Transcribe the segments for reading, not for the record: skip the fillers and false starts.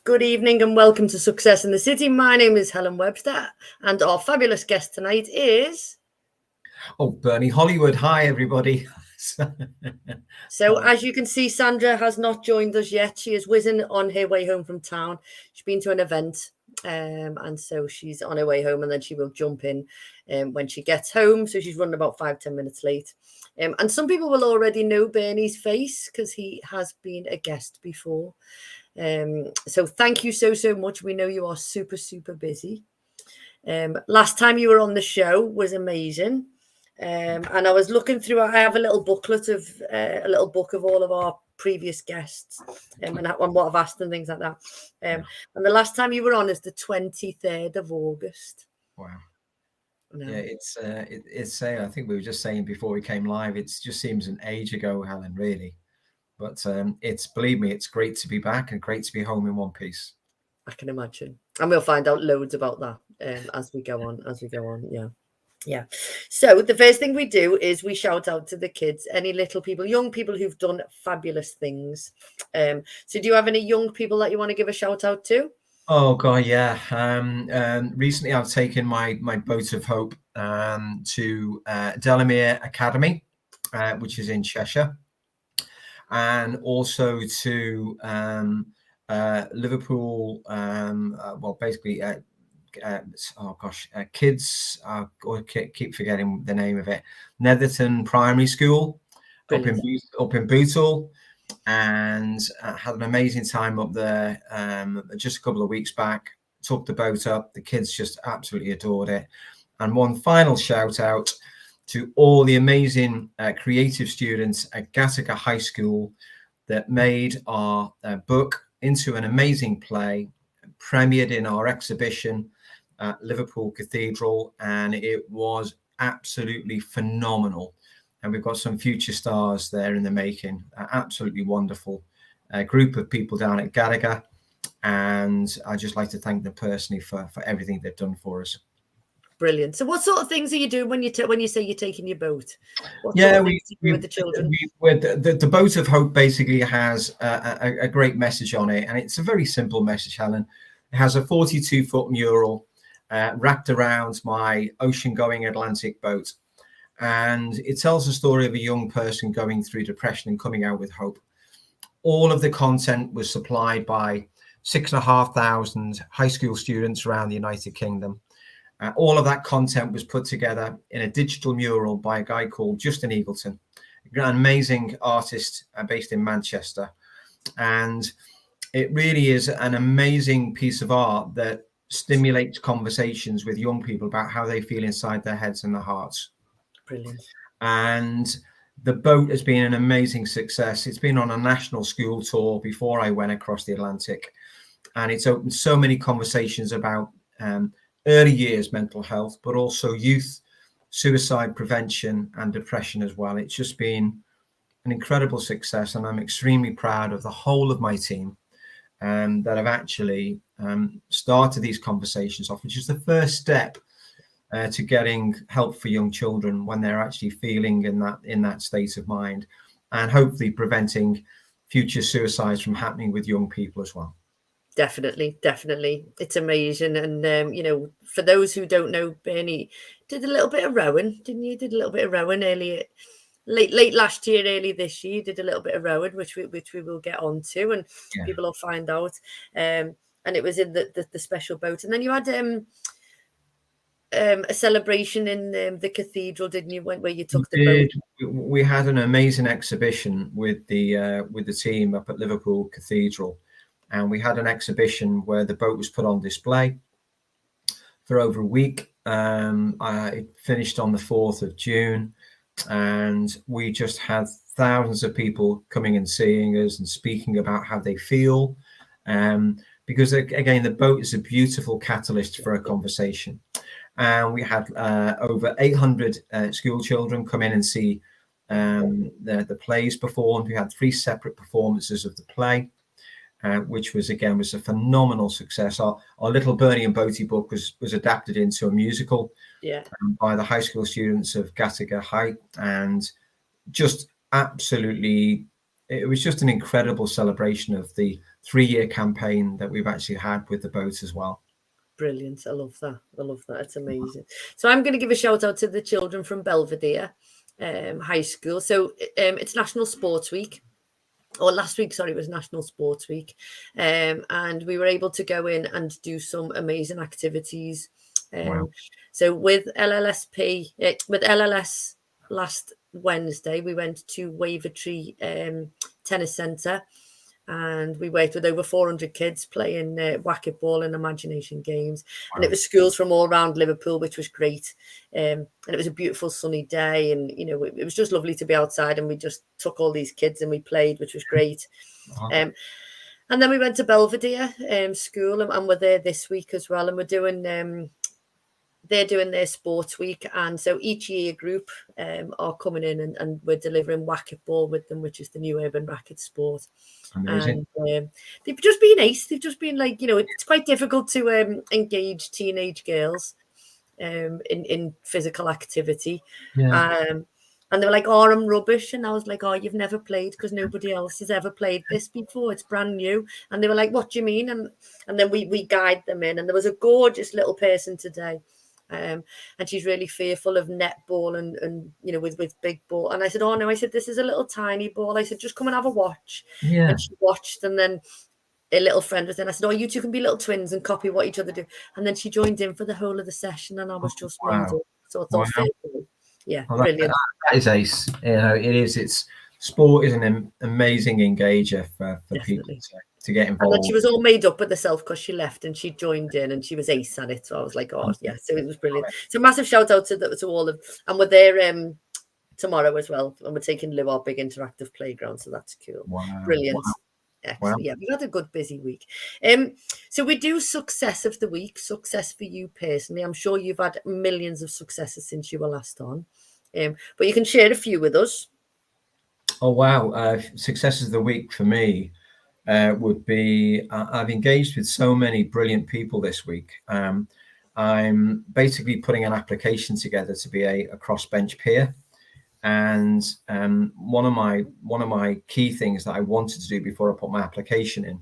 Good evening and welcome to Success in the City. My name is Helen Webster and our fabulous guest tonight is... Bernie Hollywood. Hi, everybody. So as you can see, Sandra has not joined us yet. She is whizzing on her way home from town. She's been to an event and so she's on her way home, and then she will jump in when she gets home. So she's running about 5-10 minutes late. And some people will already know Bernie's face because he has been a guest before. So thank you so much. We know you are super busy. Last time you were on the show was amazing. And I was looking through, I have a little booklet of a little book of all of our previous guests and what I've asked and things like that. And the last time you were on is the 23rd of August. Wow. Yeah, it's I think we were just saying before we came live, it just seems an age ago, Helen, really. But believe me, it's great to be back and great to be home in one piece. I can imagine. And we'll find out loads about that as we go on. Yeah. So the first thing we do is we shout out to the kids, any little people, young people who've done fabulous things. So do you have any young people that you want to give a shout out to? Oh God, yeah. Recently I've taken my boat of hope to Delamere Academy, which is in Cheshire, and also to Liverpool, kids, keep forgetting the name of it, Netherton Primary School. Brilliant. up in Bootle, and had an amazing time up there just a couple of weeks back. Took the boat up, the kids just absolutely adored it. And one final shout out to all the amazing creative students at Gattaca High School that made our book into an amazing play, premiered in our exhibition at Liverpool Cathedral, and it was absolutely phenomenal. And we've got some future stars there in the making. Absolutely wonderful group of people down at Gattaca, and I'd just like to thank them personally for everything they've done for us. Brilliant. So what sort of things are you doing when you say you're taking your boat? What yeah, sort of things do you do with the children? The Boat of Hope basically has a great message on it, and it's a very simple message, Helen. It has a 42-foot mural wrapped around my ocean-going Atlantic boat, and it tells the story of a young person going through depression and coming out with hope. All of the content was supplied by 6,500 high school students around the United Kingdom. All of that content was put together in a digital mural by a guy called Justin Eagleton, an amazing artist based in Manchester. And it really is an amazing piece of art that stimulates conversations with young people about how they feel inside their heads and their hearts. Brilliant. And the boat has been an amazing success. It's been on a national school tour before I went across the Atlantic. And it's opened so many conversations about early years mental health, but also youth, suicide prevention and depression as well. It's just been an incredible success, and I'm extremely proud of the whole of my team that have actually started these conversations off, which is the first step to getting help for young children when they're actually feeling in that state of mind, and hopefully preventing future suicides from happening with young people as well. Definitely. It's amazing. And, for those who don't know, Bernie did a little bit of rowing, didn't you? Did a little bit of rowing late last year, early this year. You did a little bit of rowing, which we will get on to, and people will find out. And it was in the special boat. And then you had a celebration in the cathedral, didn't you, where you took the boat? We had an amazing exhibition with the team up at Liverpool Cathedral. And we had an exhibition where the boat was put on display for over a week. It finished on the 4th of June, and we just had thousands of people coming and seeing us and speaking about how they feel. Because again, the boat is a beautiful catalyst for a conversation. And we had over 800 school children come in and see the plays performed. We had 3 separate performances of the play. Which was a phenomenal success. Our little Bernie and Boaty book was adapted into a musical by the high school students of Gattaca High, and just absolutely it was just an incredible celebration of the 3-year campaign that we've actually had with the boat as well. Brilliant. I love that. I love that. It's amazing. So I'm going to give a shout out to the children from Belvedere High School. So it's National Sports Week. Or last week, sorry, it was National Sports Week. And we were able to go in and do some amazing activities. Wow. So with LLS last Wednesday, we went to Wavertree Tennis Centre, and we worked with over 400 kids playing whack-a-ball and imagination games. Wow. And it was schools from all around Liverpool, which was great. And it was a beautiful sunny day, and it was just lovely to be outside, and we just took all these kids and we played, which was great. Wow. And then we went to Belvedere School, and we're there this week as well, and we're doing they're doing their sports week, and so each year group are coming in, and we're delivering whack-a-ball with them, which is the new urban racket sport. Amazing. And they've just been ace. They've just been like, it's quite difficult to engage teenage girls in physical activity. Yeah. And they were like, oh, I'm rubbish. And I was like, oh, you've never played, because nobody else has ever played this before. It's brand new. And they were like, what do you mean? And then we guide them in. And there was a gorgeous little person today. And she's really fearful of netball and with big ball. And I said, oh no, I said, this is a little tiny ball. I said, just come and have a watch. Yeah. And she watched, and then a little friend was in. I said, oh, you two can be little twins and copy what each other do. And then she joined in for the whole of the session, and I was just made up. So I thought, yeah, brilliant. That is ace. It is. It's sport is an amazing engager for people to get involved. And then she was all made up with herself because she left and she joined in, and she was ace at it. So I was like, oh yeah, so it was brilliant. So massive shout out to all of, and we're there tomorrow as well, and we're taking Lou, our big interactive playground. So that's cool. Wow. Brilliant. Wow. Excellent. Wow. Yeah, we've had a good busy week. So we do success of the week, success for you personally. I'm sure you've had millions of successes since you were last on, but you can share a few with us. Oh wow, successes of the week for me would be I've engaged with so many brilliant people this week. I'm basically putting an application together to be a crossbench peer. And one of my key things that I wanted to do before I put my application in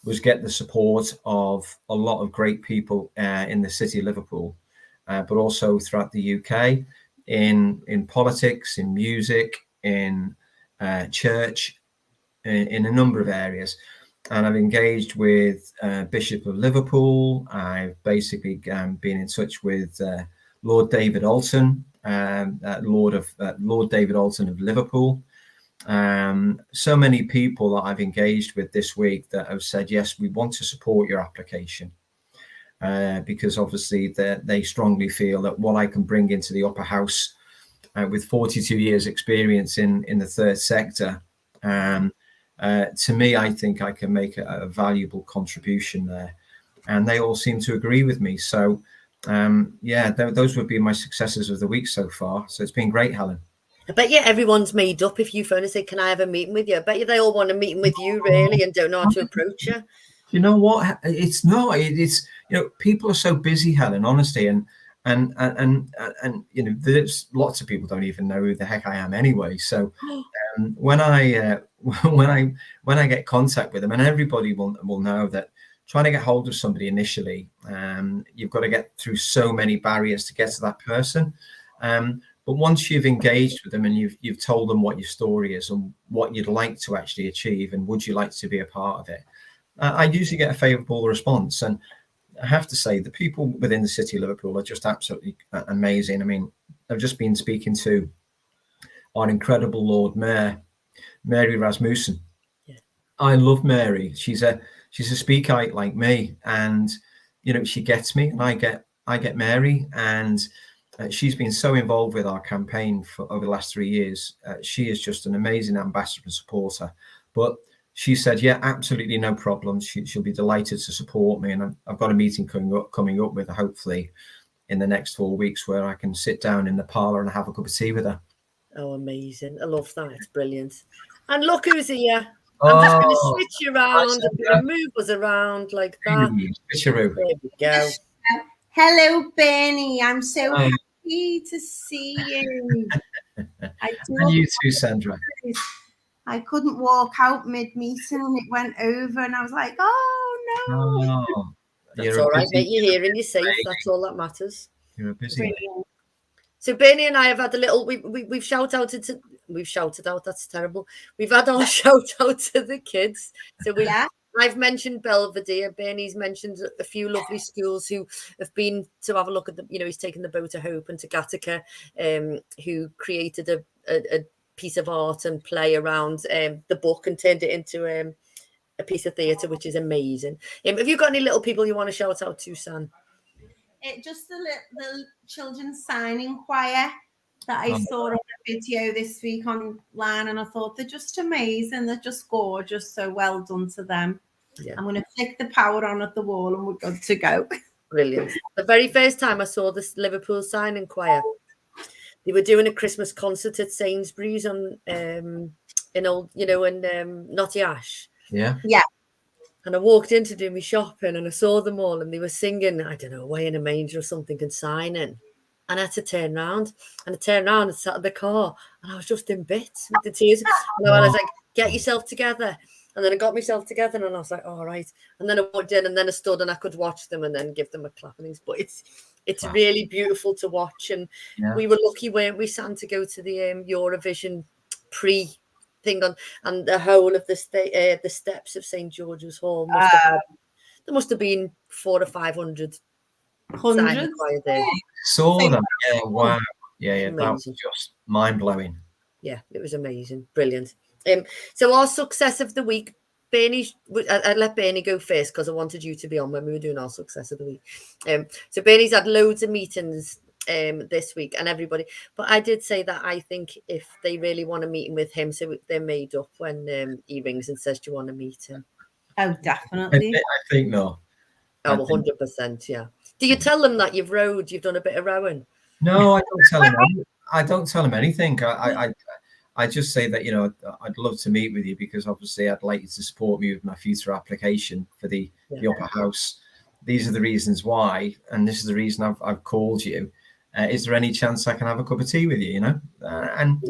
was get the support of a lot of great people in the city of Liverpool, but also throughout the UK, in politics, in music, in church, in a number of areas. And I've engaged with Bishop of Liverpool. I've basically been in touch with Lord David Alton, Lord David Alton of Liverpool. So many people that I've engaged with this week that have said, yes, we want to support your application, because obviously they strongly feel that what I can bring into the upper house with 42 years experience in the third sector, to me, I think I can make a valuable contribution there. And they all seem to agree with me. So those would be my successes of the week so far. So it's been great, Helen. I bet you everyone's made up if you phone and say, can I have a meeting with you? I bet you they all want a meeting with you, really, and don't know how to approach you. You know what? It's not. It's people are so busy, Helen, honestly, and there's lots of people don't even know who the heck I am anyway. So when I get contact with them, and everybody will know that trying to get hold of somebody initially, you've got to get through so many barriers to get to that person. But once you've engaged with them and you've told them what your story is and what you'd like to actually achieve and would you like to be a part of it, I usually get a favourable response. And I have to say, the people within the city of Liverpool are just absolutely amazing. I mean, I've just been speaking to our incredible Lord Mayor, Mary Rasmussen. Yeah. I love Mary. She's a speaker like me, and she gets me, and I get Mary, and she's been so involved with our campaign for over the last 3 years. She is just an amazing ambassador and supporter. But she said, yeah, absolutely no problem. She'll be delighted to support me. And I've got a meeting coming up with her, hopefully in the next 4 weeks, where I can sit down in the parlour and have a cup of tea with her. Oh, amazing. I love that. It's brilliant. And look who's here. I'm just going to switch you around. I'm going to move us around like that. Switcheroo. There we go. Hello, Bernie. I'm so happy to see you. And you too, Sandra. I couldn't walk out mid-meeting and it went over and I was like, oh no. Oh, That's all right, mate. You're here and you're safe. That's all that matters. You're a busy lady. So Bernie and I have had a little. We've shouted out to. We've shouted out. That's terrible. We've had our shout out to the kids. So I've mentioned Belvedere. Bernie's mentioned a few lovely schools who have been to have a look at the. He's taken the Boat of Hope and to Gattaca, who created a piece of art and play around the book and turned it into a piece of theatre, which is amazing. Have you got any little people you want to shout out to, San? Just the children's signing choir that I saw on a video this week online, and I thought they're just amazing. They're just gorgeous. So well done to them. Yeah. I'm going to flick the power on at the wall and we're good to go. Brilliant. The very first time I saw this Liverpool signing choir, they were doing a Christmas concert at Sainsbury's in Knotty Ash. Yeah. Yeah. And I walked in to do my shopping and I saw them all and they were singing, I don't know, Away in a Manger or something and signing. And I had to turn around and sat in the car and I was just in bits with the tears. And I was like, get yourself together. And then I got myself together and I was like, all right. And then I walked in and then I stood and I could watch them and then give them a clap and things. But it's really beautiful to watch. And we were lucky, weren't we, Sam, to go to the Eurovision thing on, and the whole of the steps of St. George's Hall there must have been 400 or 500 hundreds there. Saw them. Yeah, wow. Yeah, that was just mind-blowing. Yeah, it was amazing. Brilliant. So our success of the week, Bernie, I let Bernie go first because I wanted you to be on when we were doing our success of the week. So Bernie's had loads of meetings this week and everybody, but I did say that I think if they really want a meeting with him, so they're made up when he rings and says, do you want to meet him? Oh, definitely. I think no. Oh, 100%, yeah. Do you tell them that you've done a bit of rowing? No, I don't tell him. I don't tell him anything. I just say that, I'd love to meet with you because obviously I'd like you to support me with my future application for the upper house. These are the reasons why, and this is the reason I've called you. Is there any chance I can have a cup of tea with you? And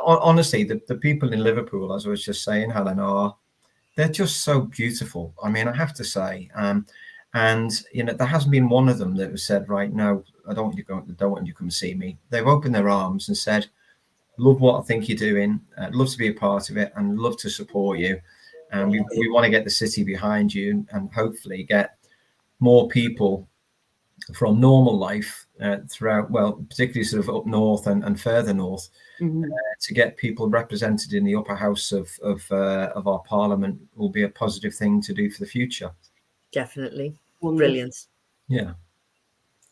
honestly, the people in Liverpool, as I was just saying, Helen, they're just so beautiful. I mean, I have to say, and there hasn't been one of them that has said, right, no, I don't want you to come and see me. They've opened their arms and said, love what I think you're doing. I'd love to be a part of it and love to support you. And we want to get the city behind you and hopefully get more people from normal life throughout, particularly sort of up north and further north, to get people represented in the upper house of our parliament will be a positive thing to do for the future. Definitely. Brilliant. Yeah.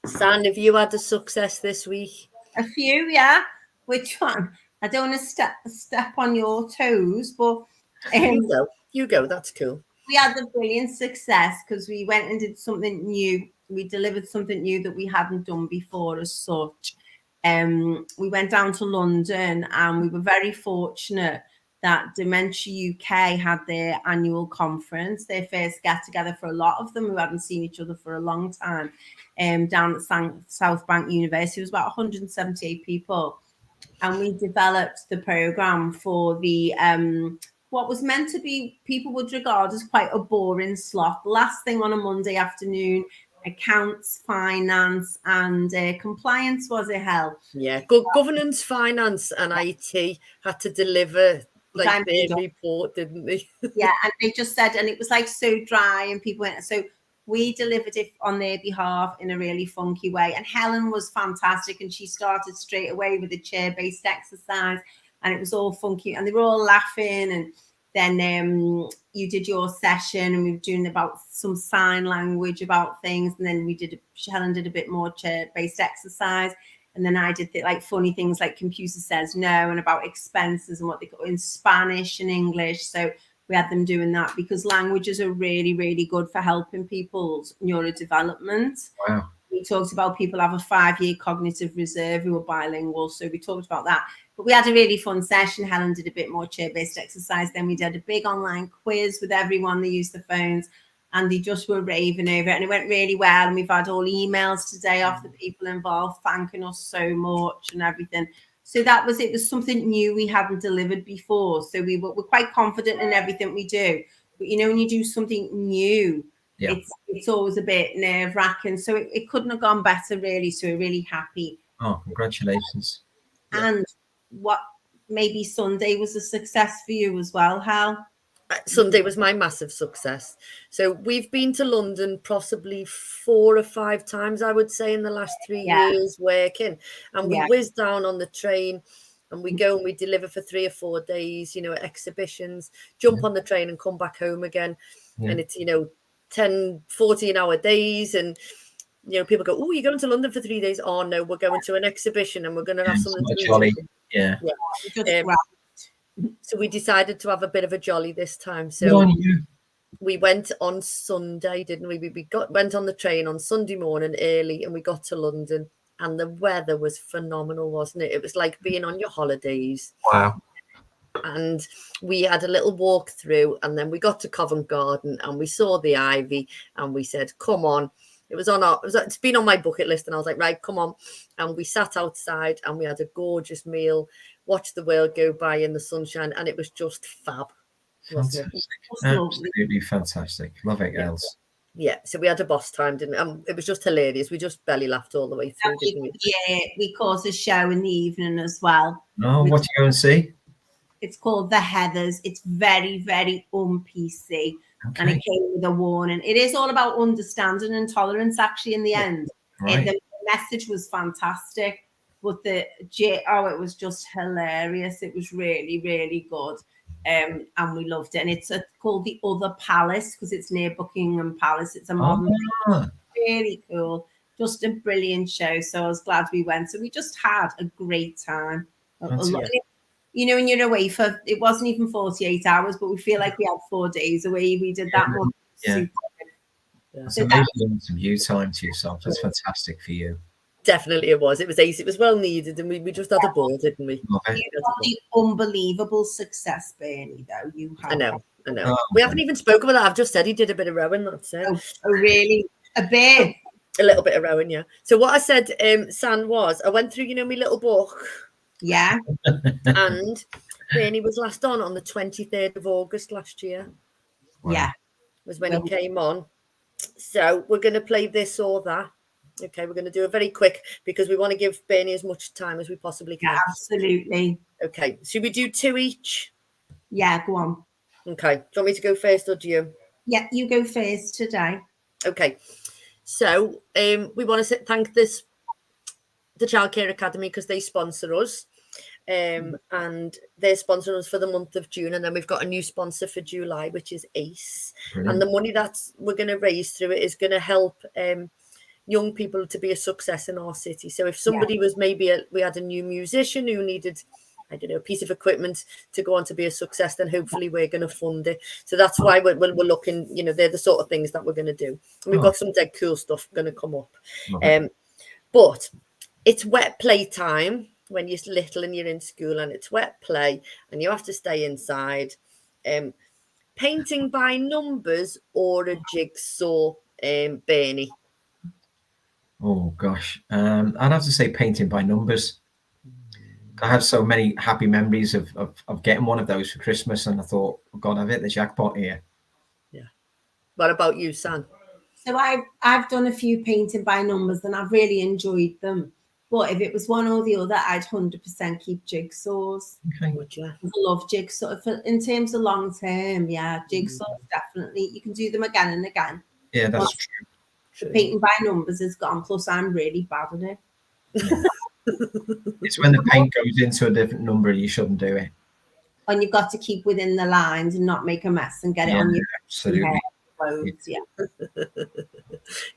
Stan, have you had a success this week? A few, yeah. Which one? I don't want to step on your toes, but you go. That's cool. We had a brilliant success because we went and did something new. We delivered something new that we hadn't done before as such. We went down to London and we were very fortunate that Dementia UK had their annual conference, their first get together for a lot of them who hadn't seen each other for a long time, down at South Bank University. It was about 178 people. And we developed the program for the what was meant to be, people would regard as quite a boring slot. The last thing on a Monday afternoon, accounts, finance, and compliance, was it, Hel? Yeah, good governance, finance, and IT had to deliver like their report, didn't they? Yeah, and they just said, and it was like so dry, and people went, so we delivered it on their behalf in a really funky way. And Helen was fantastic, and she started straight away with a chair-based exercise, and it was all funky, and they were all laughing. And then you did your session, and we were doing about some sign language about things, and then Helen did a bit more chair-based exercise, and then I did like funny things like computer says no, and about expenses and what they call in Spanish and English. So we had them doing that because languages are really, really good for helping people's neurodevelopment. Wow. We talked about people have a 5-year cognitive reserve who are bilingual. So we talked about that. But we had a really fun session. Helen did a bit more chair-based exercise. Then we did a big online quiz with everyone. They used the phones and they just were raving over it. And it went really well. And we've had all emails today off the people involved thanking us so much and everything. So that was it. Was something new we hadn't delivered before. So we're quite confident in everything we do. But you know, when you do something new, it's always a bit nerve-wracking. So it couldn't have gone better, really. So we're really happy. Oh, congratulations. And what maybe Sunday was a success for you as well, Hal? Sunday was my massive success. So we've been to London possibly 4 or 5 times, I would say, in the last 3 years working. And we whiz down on the train and we go and we deliver for 3 or 4 days, you know, at exhibitions, jump on the train and come back home again. And it's, you know, 10, 14-hour days. And, you know, people go, oh, you're going to London for 3 days? Oh, no, we're going to an exhibition and we're going to have something to jolly. So we decided to have a bit of a jolly this time. So we went on Sunday, didn't we? We went on the train on Sunday morning early and we got to London and the weather was phenomenal, wasn't it? It was like being on your holidays. Wow. And we had a little walk through and then we got to Covent Garden and we saw the ivy and we said, come on. It's been on my bucket list and I was like, right, come on. And we sat outside and we had a gorgeous meal, watched the world go by in the sunshine, and it was just fab. Fantastic. Absolutely fantastic. Love it, girls. Yeah, so we had a boss time, didn't we? It was just hilarious. We just belly laughed all the way through, didn't we? Yeah, we caught a show in the evening as well. Oh, what do you go and see? It's called The Heathers. It's very, very un-PC. Okay. And it came with a warning. It is all about understanding and tolerance, actually, in the end. Right. The message was fantastic. But it was just hilarious. It was really, really good. And we loved it. And it's called The Other Palace because it's near Buckingham Palace. It's a modern, really cool. Just a brilliant show. So I was glad we went. So we just had a great time. You know, when you're away for, it wasn't even 48 hours, but we feel like we had 4 days away. We did that much. It's amazing some you time to yourself. That's fantastic for you. Definitely it was. It was ace. It was well needed and we just had a ball, didn't we? The unbelievable success, Bernie, though. You have. I know. We haven't even spoken about that. I've just said he did a bit of rowing, that's it. Oh really? A bit? A little bit of rowing, yeah. So what I said, San, was I went through, you know, my little book. Yeah. And Bernie was last on the 23rd of August last year. Wow. Yeah. Was when he came on. So we're going to play this or that. Okay, we're going to do it very quick because we want to give Bernie as much time as we possibly can. Yeah, absolutely. Okay, should we do 2 each? Yeah, go on. Okay, do you want me to go first or do you? Yeah, you go first today. Okay, so we want to thank the Childcare Academy because they sponsor us. And they're sponsoring us for the month of June, and then we've got a new sponsor for July, which is ACE. Brilliant. And the money that we're going to raise through it is going to help young people to be a success in our city. So if somebody was we had a new musician who needed, I don't know, a piece of equipment to go on to be a success, then hopefully we're going to fund it. So that's why we're looking, you know, they're the sort of things that we're going to do. And we've got some dead cool stuff going to come up. But it's wet play time when you're little and you're in school, and it's wet play and you have to stay inside. Painting by numbers or a jigsaw, Bernie? Oh gosh, I'd have to say painting by numbers. I have so many happy memories of getting one of those for Christmas, and I thought, oh God, I've hit the jackpot here. Yeah. What about you, San? So I've done a few painting by numbers and I've really enjoyed them. But if it was one or the other, I'd 100% keep jigsaws. Okay. I love jigsaw. In terms of long term, jigsaws definitely. You can do them again and again. Yeah, that's true. The painting by numbers is gone. Plus, I'm really bad at it. It's when the paint goes into a different number, you shouldn't do it. And you've got to keep within the lines and not make a mess and get it on your absolutely. Clothes.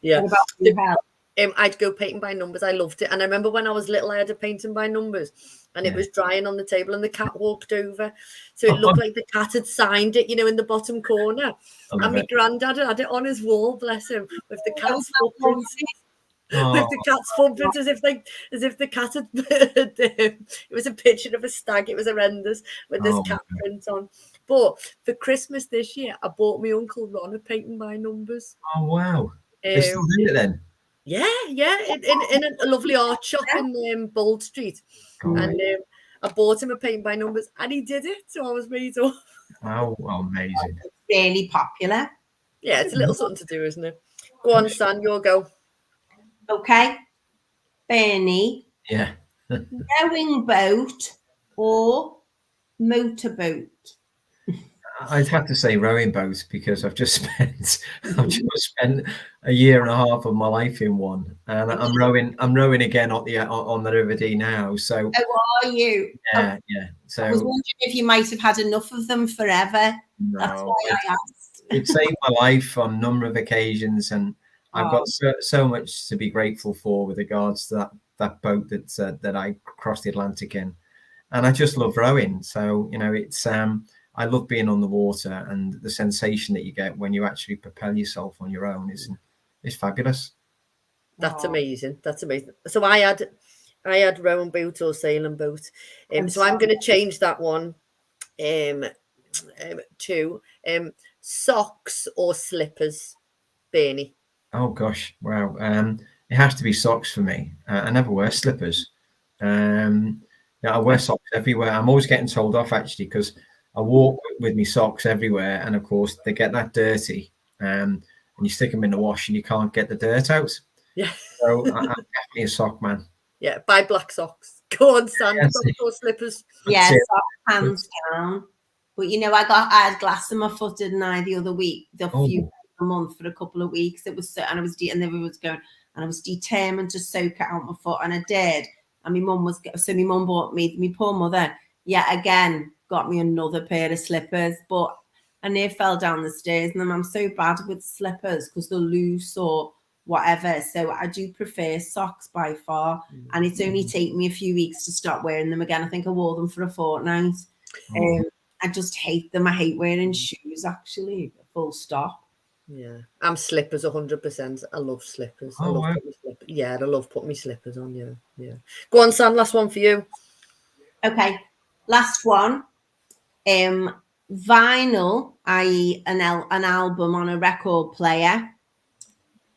Yeah. What about you, Hal? I'd go painting by numbers. I loved it. And I remember when I was little, I had a painting by numbers and it was drying on the table and the cat walked over. So it looked like the cat had signed it, you know, in the bottom corner. And my granddad had it on his wall, bless him, with the cat's footprints. With the cat's footprints as if the cat had it was a picture of a stag. It was horrendous with this cat print on. But for Christmas this year, I bought my Uncle Ron a painting by numbers. Oh wow. They still do it then? Yeah, in a lovely art shop in Bold Street. And I bought him a paint by numbers, and he did it. So I was made up. Oh, amazing. It's really popular. Yeah, it's a little something to do, isn't it? Go on, San, your go. Okay. Bernie, Yeah. rowing boat or motorboat? I'd have to say rowing boat, because I've just spent a year and a half of my life in one, and I'm rowing again on the River Dee now. So How are you? yeah. So I was wondering if you might have had enough of them forever. no, That's why I asked. it saved my life on a number of occasions, and I've got so much to be grateful for with regards to that boat that I crossed the Atlantic in, and I just love rowing. So it's I love being on the water, and the sensation that you get when you actually propel yourself on your own is fabulous. That's amazing. That's amazing. So I had rowing boat or sailing boat. So I'm going to change that one to socks or slippers, Bernie. Oh gosh, wow. It has to be socks for me. I never wear slippers. I wear socks everywhere. I'm always getting told off, actually, because I walk with my socks everywhere, and of course they get that dirty, and you stick them in the wash and you can't get the dirt out. Yeah. So I'm definitely a sock man. Yeah, buy black socks. Go on, Sam. Socks or slippers. Yeah, socks, hands down. But I had glass in my foot, didn't I, the other week, a month for a couple of weeks. It was so, and I was I was determined to soak it out my foot, and I did. And my mum bought me, my poor mother, again, got me another pair of slippers, but I near fell down the stairs, and I'm so bad with slippers because they're loose or whatever. So I do prefer socks by far, and it's only taken me a few weeks to stop wearing them again. I think I wore them for a fortnight. I just hate them. I hate wearing shoes, actually, full stop. Yeah, I'm slippers 100%. I love slippers. I love putting my slippers on. Yeah. Go on, Sam. Last one for you. Okay, last one. Vinyl, i.e., an album on a record player,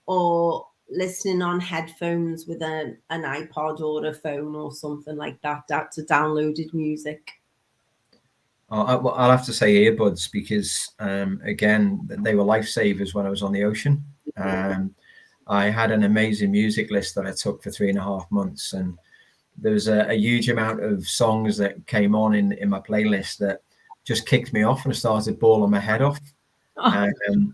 or listening on headphones with an iPod or a phone or something like that. That's downloaded music. I'll have to say earbuds, because again, they were lifesavers when I was on the ocean. I had an amazing music list that I took for 3.5 months, and there was a huge amount of songs that came on in my playlist that just kicked me off, and I started bawling my head off. And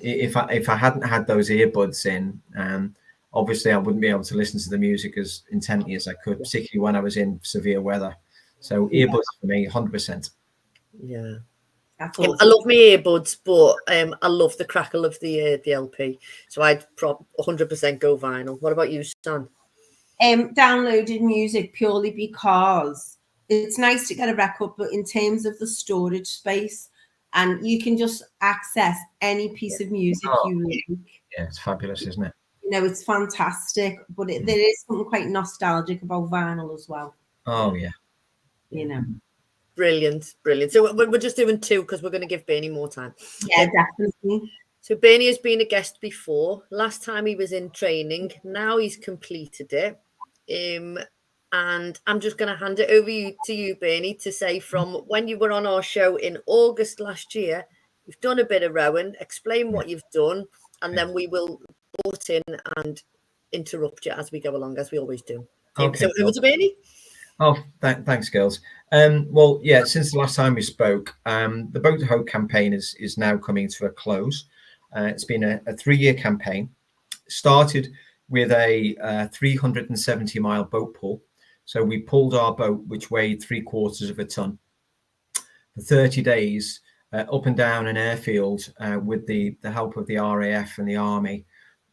if I hadn't had those earbuds in, obviously I wouldn't be able to listen to the music as intently as I could, particularly when I was in severe weather. So earbuds for me, 100%. Yeah. I love my earbuds, but I love the crackle of the LP. So I'd 100% go vinyl. What about you, Stan? Downloaded music, purely because it's nice to get a record, but in terms of the storage space, and you can just access any piece of music you like. Yeah, it's fabulous, isn't it? It's fantastic, but there is something quite nostalgic about vinyl as well. Oh, yeah. Brilliant. So we're just doing 2 because we're going to give Bernie more time. Yeah, definitely. So Bernie has been a guest before. Last time he was in training. Now he's completed it. And I'm just going to hand it over to you, Bernie, to say from when you were on our show in August last year, you've done a bit of rowing, explain what you've done, and then we will butt in and interrupt you as we go along, as we always do. Okay, so over to Bernie. Oh, thanks, girls. Well, yeah, since the last time we spoke, the Boat to Hoe campaign is now coming to a close. It's been a 3-year campaign. Started with a 370-mile boat pull. So we pulled our boat, which weighed 3/4 of a ton, for 30 days up and down an airfield with the help of the RAF and the Army.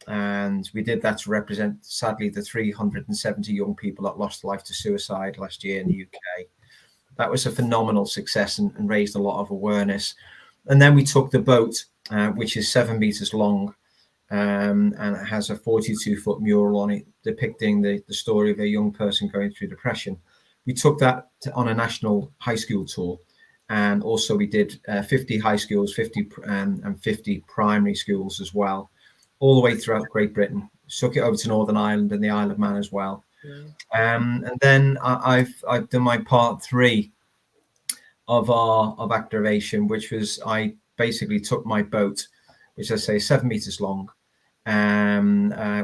And we did that to represent, sadly, the 370 young people that lost life to suicide last year in the UK. That was a phenomenal success and raised a lot of awareness. And then we took the boat, which is 7 meters long, and it has a 42-foot mural on it depicting the story of a young person going through depression. We took that on a national high school tour, and also we did 50 high schools, 50 primary schools as well, all the way throughout Great Britain. took it over to Northern Ireland and the Isle of Man as well. Yeah. And then I've done my part 3 of activation, which was I basically took my boat, which I say 7 meters long,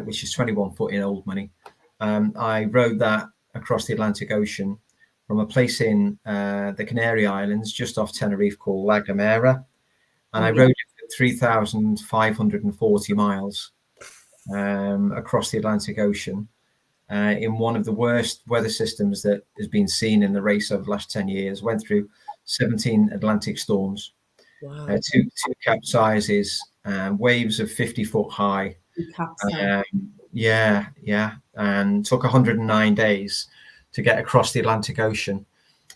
which is 21 foot in old money. I rowed that across the Atlantic Ocean from a place in the Canary Islands, just off Tenerife, called La Gomera, and I rowed it for 3,540 miles across the Atlantic Ocean. In one of the worst weather systems that has been seen in the race over the last 10 years. Went through 17 Atlantic storms, Wow. two capsizes, waves of 50 foot high. Yeah, and took 109 days to get across the Atlantic Ocean.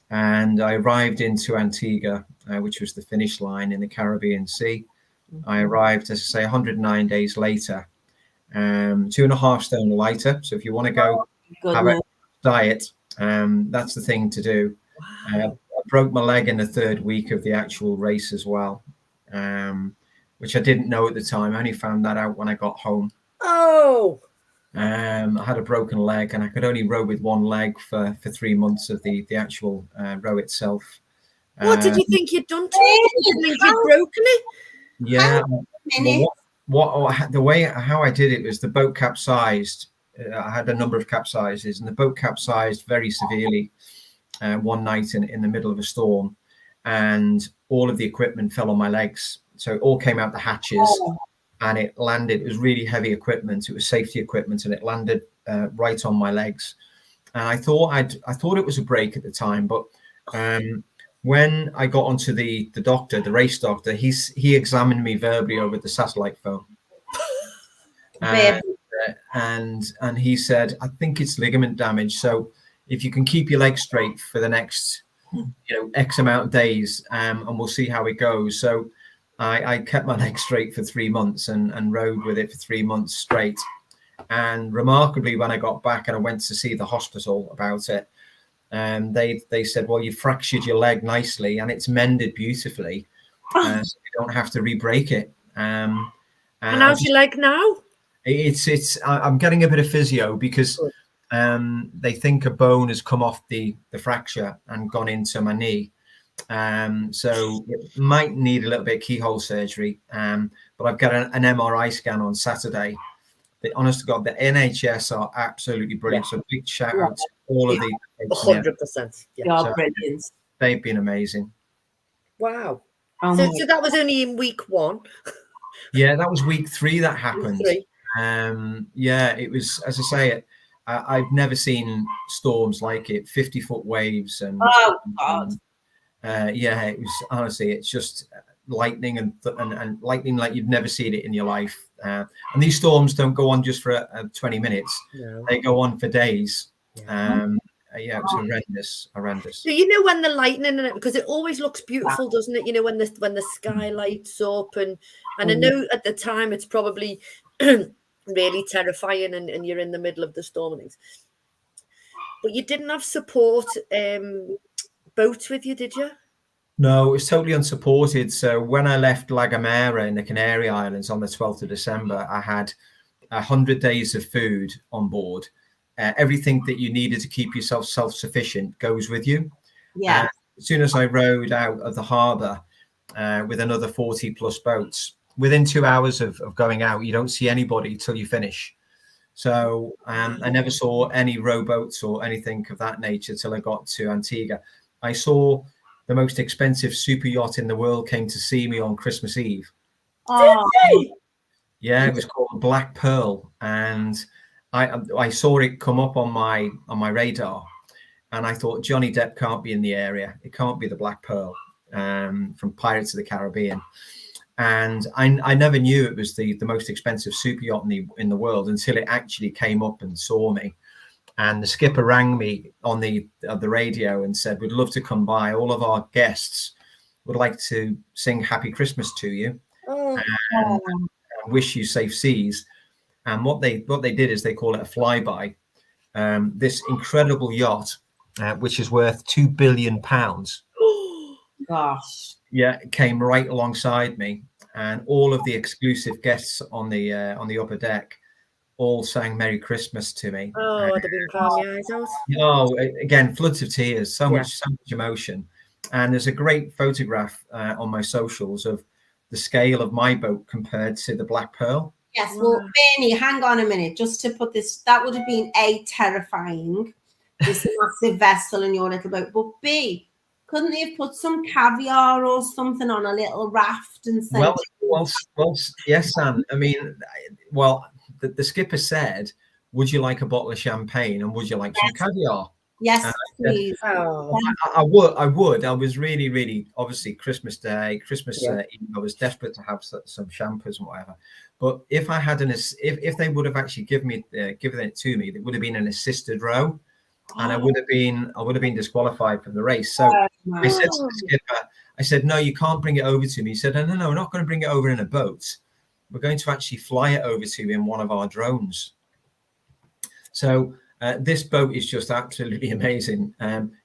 And I arrived into Antigua, which was the finish line in the Caribbean Sea. I arrived, as I say, 109 days later. 2.5 stone lighter. So if you want to go have a diet, that's the thing to do. Wow. I broke my leg in the 3rd week of the actual race as well, which I didn't know at the time. I only found that out when I got home. Oh. I had a broken leg, and I could only row with one leg for 3 months of the actual row itself. What did you think you'd done to it? Did you think you'd broken it? Yeah. How I did it was the boat capsized. I had a number of capsizes, and the boat capsized very severely one night in the middle of a storm, and all of the equipment fell on my legs. So it all came out the hatches, and it landed. It was really heavy equipment. It was safety equipment, and it landed right on my legs. And I thought it was a break at the time, but when I got onto the doctor, the race doctor, he examined me verbally over the satellite phone, and he said, "I think it's ligament damage. So if you can keep your leg straight for the next, X amount of days, and we'll see how it goes." So I kept my leg straight for 3 months and rode with it for 3 months straight. And remarkably, when I got back and I went to see the hospital about it, they said, "Well, you fractured your leg nicely and it's mended beautifully, so you don't have to re-break it." And how's your leg now? I'm getting a bit of physio because they think a bone has come off the fracture and gone into my knee. So it might need a little bit of keyhole surgery. But I've got an MRI scan on Saturday. Honest to God, the NHS are absolutely brilliant. So big shout out to all of the 100%. They are brilliant. They've been amazing. Wow. So that was only in week 1. Yeah, that was week 3 that happened. Week 3. Yeah, it was, as I say, I've never seen storms like it. 50-foot waves and God. Yeah, it was honestly, it's just lightning and lightning like you've never seen it in your life. And these storms don't go on just for 20 minutes. No. They go on for days. Yeah, it's horrendous. So when the lightning, because it always looks beautiful, doesn't it? When the sky lights up, and I know at the time it's probably really terrifying, and you're in the middle of the storm and things. But you didn't have support boats with you, did you? No, it was totally unsupported. So when I left La Gomera in the Canary Islands on the 12th of December, I had 100 days of food on board. Everything that you needed to keep yourself self-sufficient goes with you. Yeah. As soon as I rowed out of the harbour with another 40 plus boats, within 2 hours of going out, you don't see anybody till you finish. So I never saw any rowboats or anything of that nature till I got to Antigua. I saw the most expensive super yacht in the world came to see me on Christmas Eve. Oh. Did he? Yeah, it was called Black Pearl, and I saw it come up on my radar, and I thought Johnny Depp can't be in the area. It can't be the Black Pearl from Pirates of the Caribbean. And I never knew it was the most expensive super yacht in the world until it actually came up and saw me. And the skipper rang me on the radio and said, "We'd love to come by. All of our guests would like to sing Happy Christmas to you and wish you safe seas." And what they did is they call it a flyby. This incredible yacht, which is worth £2 billion. Gosh. Yeah, it came right alongside me, and all of the exclusive guests on the upper deck all sang Merry Christmas to me. Oh, I'd have been crying my eyes out. Oh, again, floods of tears, so Yeah. much emotion. And there's a great photograph on my socials of the scale of my boat compared to the Black Pearl. Yes, well, Bernie, hang on a minute, just to put this, that would have been A, terrifying, this massive vessel in your little boat, but B, couldn't they have put some caviar or something on a little raft and sent well, yes, Sam. I mean, well, the skipper said, would you like a bottle of champagne and would you like some caviar? Yes, please. I would. I was really, obviously, Christmas Day, Christmas Eve, I was desperate to have some shampoos and whatever. But if I had if they would have actually given it to me, it would have been an assisted row, and I would have been disqualified from the race. So I said to the skipper, I said, no, you can't bring it over to me. He said, no, we're not going to bring it over in a boat. We're going to actually fly it over to you in one of our drones. So this boat is just absolutely amazing.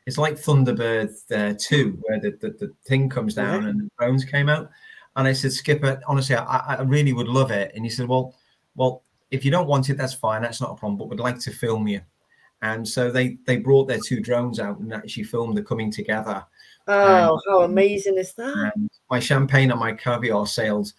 It's like Thunderbird 2, where the thing comes down and the drones came out. And I said, Skipper, honestly, I really would love it. And he said, well, if you don't want it, that's fine. That's not a problem. But we'd like to film you. And so they brought their 2 drones out and actually filmed the coming together. Oh, how amazing is that? My champagne and my caviar sailed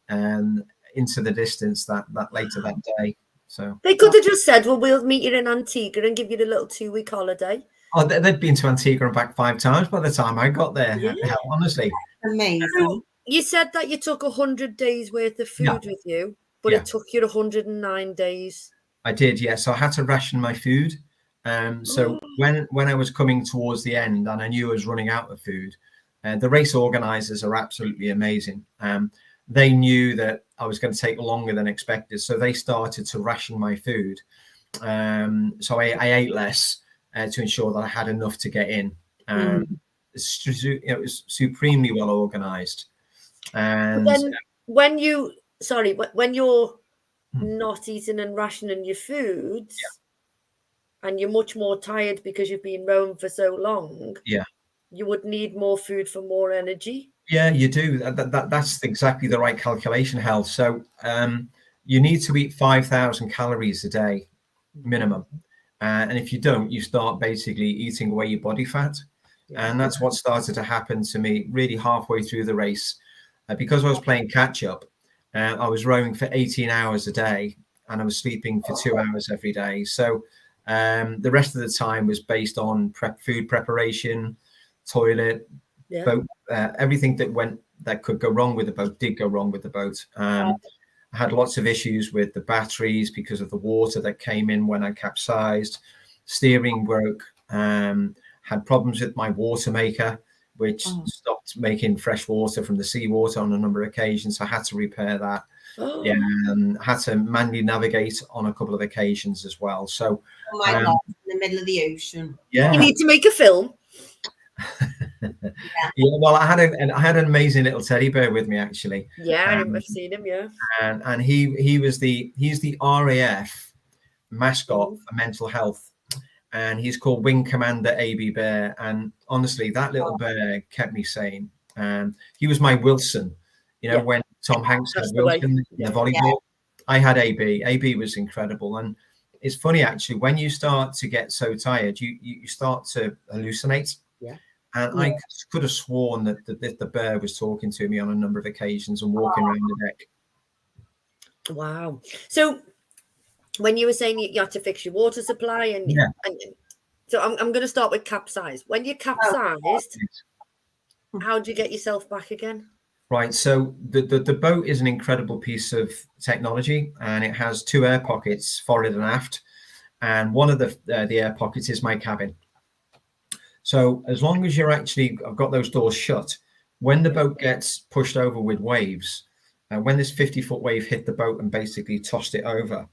into the distance that later that day. So they could have just said, well, we'll meet you in Antigua and give you the little 2-week holiday. Oh, they'd been to Antigua and back 5 times by the time I got there. Yeah. Honestly. Amazing. You said that you took 100 days worth of food with you, but it took you 109 days. I did, yes. Yeah. So I had to ration my food. So when I was coming towards the end and I knew I was running out of food, the race organizers are absolutely amazing. They knew that I was going to take longer than expected, so they started to ration my food. So I ate less to ensure that I had enough to get in. It was supremely well organized. And then when you're not eating and rationing your foods, and you're much more tired because you've been rowing for so long, you would need more food for more energy. Yeah, you do. That's exactly the right calculation, Hal. So you need to eat 5,000 calories a day minimum. And if you don't, you start basically eating away your body fat. And that's what started to happen to me really halfway through the race. Because I was playing catch up, I was rowing for 18 hours a day and I was sleeping for 2 hours every day. So the rest of the time was based on food preparation, toilet, boat, everything that could go wrong with the boat did go wrong with the boat. I had lots of issues with the batteries because of the water that came in when I capsized. Steering broke. Had problems with my water maker, which stopped making fresh water from the seawater on a number of occasions. I had to repair that. I had to manually navigate on a couple of occasions as well. So, oh my God, in the middle of the ocean. You need to make a film. Well, I had an amazing little teddy bear with me actually. I've seen him. And he's the RAF mascot for mental health. And he's called Wing Commander AB Bear. And honestly, that little bear kept me sane. He was my Wilson. When Tom Hanks had Wilson in the volleyball, I had AB. AB was incredible. And it's funny, actually, when you start to get so tired, you start to hallucinate. And I could have sworn that the bear was talking to me on a number of occasions and walking around the deck. Wow. So when you were saying you had to fix your water supply and so I'm going to start with capsize. When you capsized, how do you get yourself back again? Right. So the boat is an incredible piece of technology, and it has 2 air pockets forward and aft. And one of the air pockets is my cabin. So as long as I've got those doors shut, when the boat gets pushed over with waves, when this 50-foot wave hit the boat and basically tossed it over,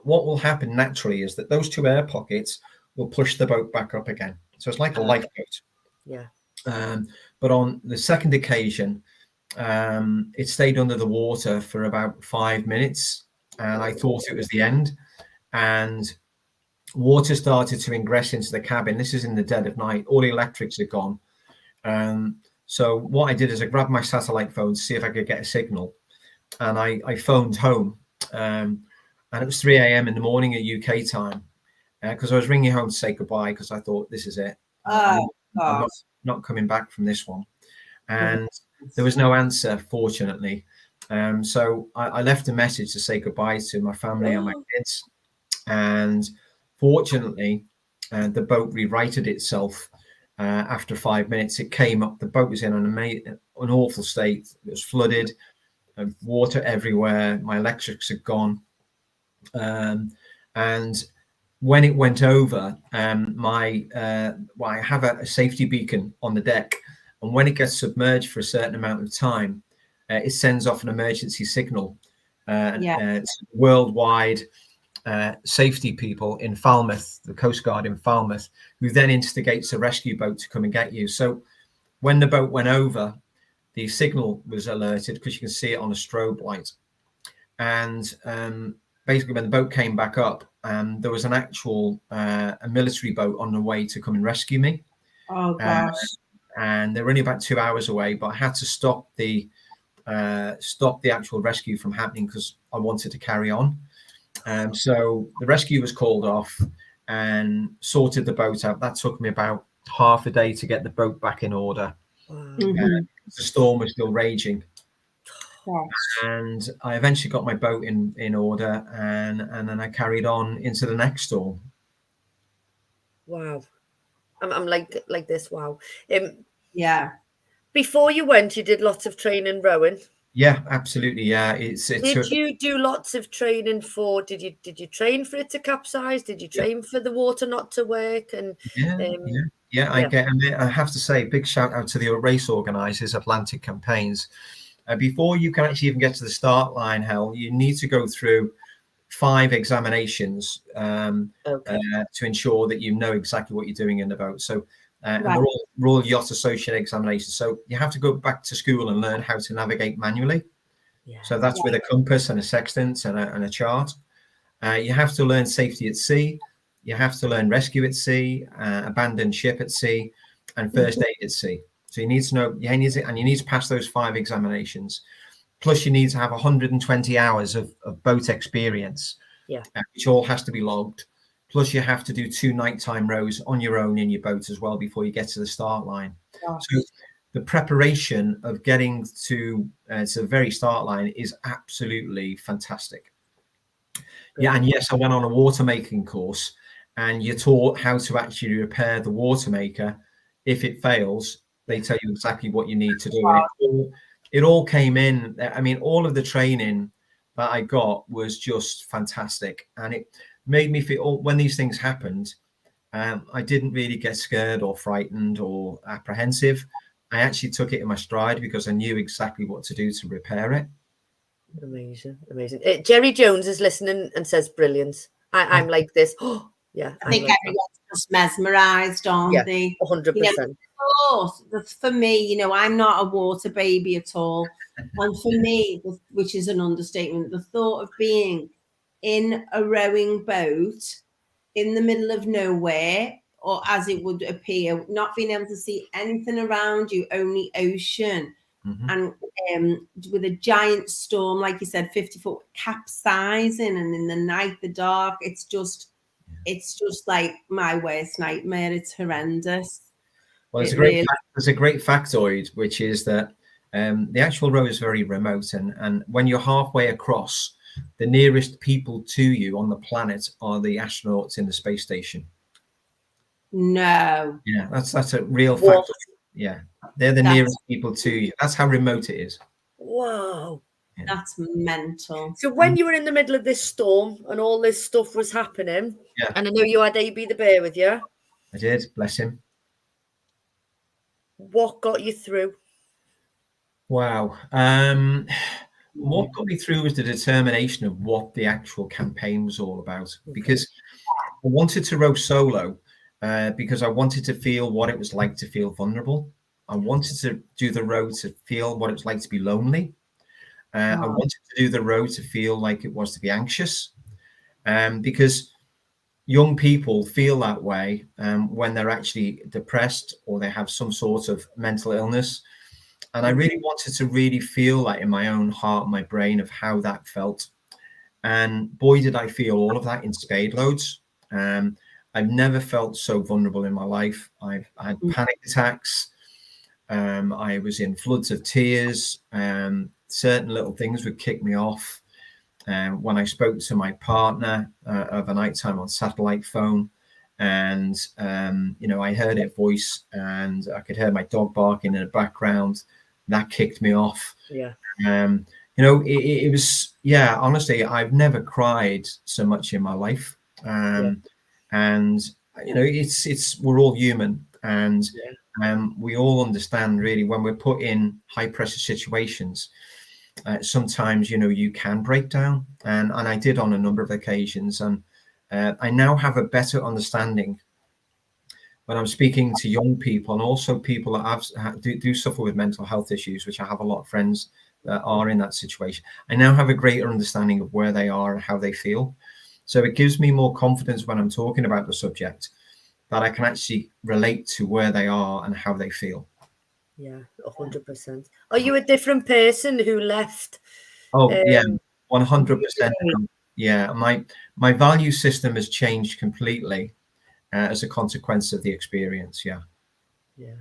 what will happen naturally is that those 2 air pockets will push the boat back up again. So it's like a lifeboat. But on the second occasion, it stayed under the water for about 5 minutes, and I thought it was the end. And water started to ingress into the cabin. This is in the dead of night. All the electrics are gone. So what I did is I grabbed my satellite phone to see if I could get a signal, and I phoned home. And and it was 3 a.m. in the morning at UK time, because I was ringing home to say goodbye because I thought, this is it. I'm not coming back from this one. And there was no answer, fortunately. So I left a message to say goodbye to my family and my kids. And fortunately, the boat rerighted itself after 5 minutes. It came up. The boat was in an awful state. It was flooded, water everywhere. My electrics had gone. And when it went over, I have a safety beacon on the deck. And when it gets submerged for a certain amount of time, it sends off an emergency signal. It's worldwide safety people in Falmouth, the Coast Guard in Falmouth, who then instigates a rescue boat to come and get you. So when the boat went over, the signal was alerted because you can see it on a strobe light. And basically, when the boat came back up, there was an actual a military boat on the way to come and rescue me. Oh gosh! And they were only about 2 hours away, but I had to stop the actual rescue from happening because I wanted to carry on. So the rescue was called off and sorted the boat out. That took me about half a day to get the boat back in order. The storm was still raging. And I eventually got my boat in order, and then I carried on into the next storm. Wow. I'm like this. Wow. Yeah. Before you went, you did lots of training rowing. Yeah, absolutely. Yeah. Did you do lots of training for? Did you train for it to capsize? Did you train for the water not to work? And I have to say, big shout out to the race organisers, Atlantic Campaigns. Before you can actually even get to the start line, Hel, you need to go through 5 examinations to ensure that you know exactly what you're doing in the boat. So and they're all Royal Yacht Association examinations. So you have to go back to school and learn how to navigate manually. So that's with a compass and a sextant and a chart. You have to learn safety at sea. You have to learn rescue at sea, abandoned ship at sea, and first aid at sea. So you need to know, you need to pass those 5 examinations. Plus, you need to have 120 hours of boat experience, which all has to be logged. Plus, you have to do 2 nighttime rows on your own in your boat as well before you get to the start line. So the preparation of getting to the very start line is absolutely fantastic. Yeah, and yes, I went on a water making course, and you're taught how to actually repair the water maker. If it fails, they tell you exactly what you need to do. And it all came in. I mean, all of the training that I got was just fantastic, and it made me feel, when these things happened, I didn't really get scared or frightened or apprehensive. I actually took it in my stride because I knew exactly what to do to repair it. Amazing. Jerry Jones is listening and says, brilliant. I'm like this. Oh, yeah. I think everyone's just mesmerised, aren't they? 100%. For me, I'm not a water baby at all. And for me, which is an understatement, the thought of being in a rowing boat in the middle of nowhere, or as it would appear, not being able to see anything around you, only ocean, and with a giant storm, like you said, 50 foot capsizing, and in the night, the dark, it's just like my worst nightmare. It's horrendous. Well, there's a great factoid, which is that the actual row is very remote, and when you're halfway across, the nearest people to you on the planet are the astronauts in the space station. No. Yeah, that's a real fact. Yeah, they're the nearest people to you. That's how remote it is. Whoa. Yeah. That's mental. So when you were in the middle of this storm and all this stuff was happening, and I know you had AB the bear with you. I did, bless him. What got you through? Wow. What got me through was the determination of what the actual campaign was all about. Because I wanted to row solo, because I wanted to feel what it was like to feel vulnerable. I wanted to do the row to feel what it was like to be lonely. I wanted to do the row to feel like it was to be anxious, because young people feel that way when they're actually depressed or they have some sort of mental illness. And I really wanted to really feel that in my own heart, my brain, of how that felt. And boy, did I feel all of that in spade loads. I've never felt so vulnerable in my life. I've had panic attacks. I was in floods of tears. Certain little things would kick me off. When I spoke to my partner of a nighttime on satellite phone, and you know, I heard her voice, and I could hear my dog barking in the background. That kicked me off. Yeah. You know, it was, yeah, honestly, I've never cried so much in my life. And you know, it's we're all human, and we all understand really when we're put in high pressure situations. Sometimes, you know, you can break down, and I did on a number of occasions, and I now have a better understanding when I'm speaking to young people, and also people that do suffer with mental health issues, which I have a lot of friends that are in that situation. I now have a greater understanding of where they are and how they feel. So it gives me more confidence when I'm talking about the subject, that I can actually relate to where they are and how they feel. Yeah, 100%. Are you a different person who left? Oh, yeah, 100%. Yeah, my value system has changed completely as a consequence of the experience. Yeah. Yeah.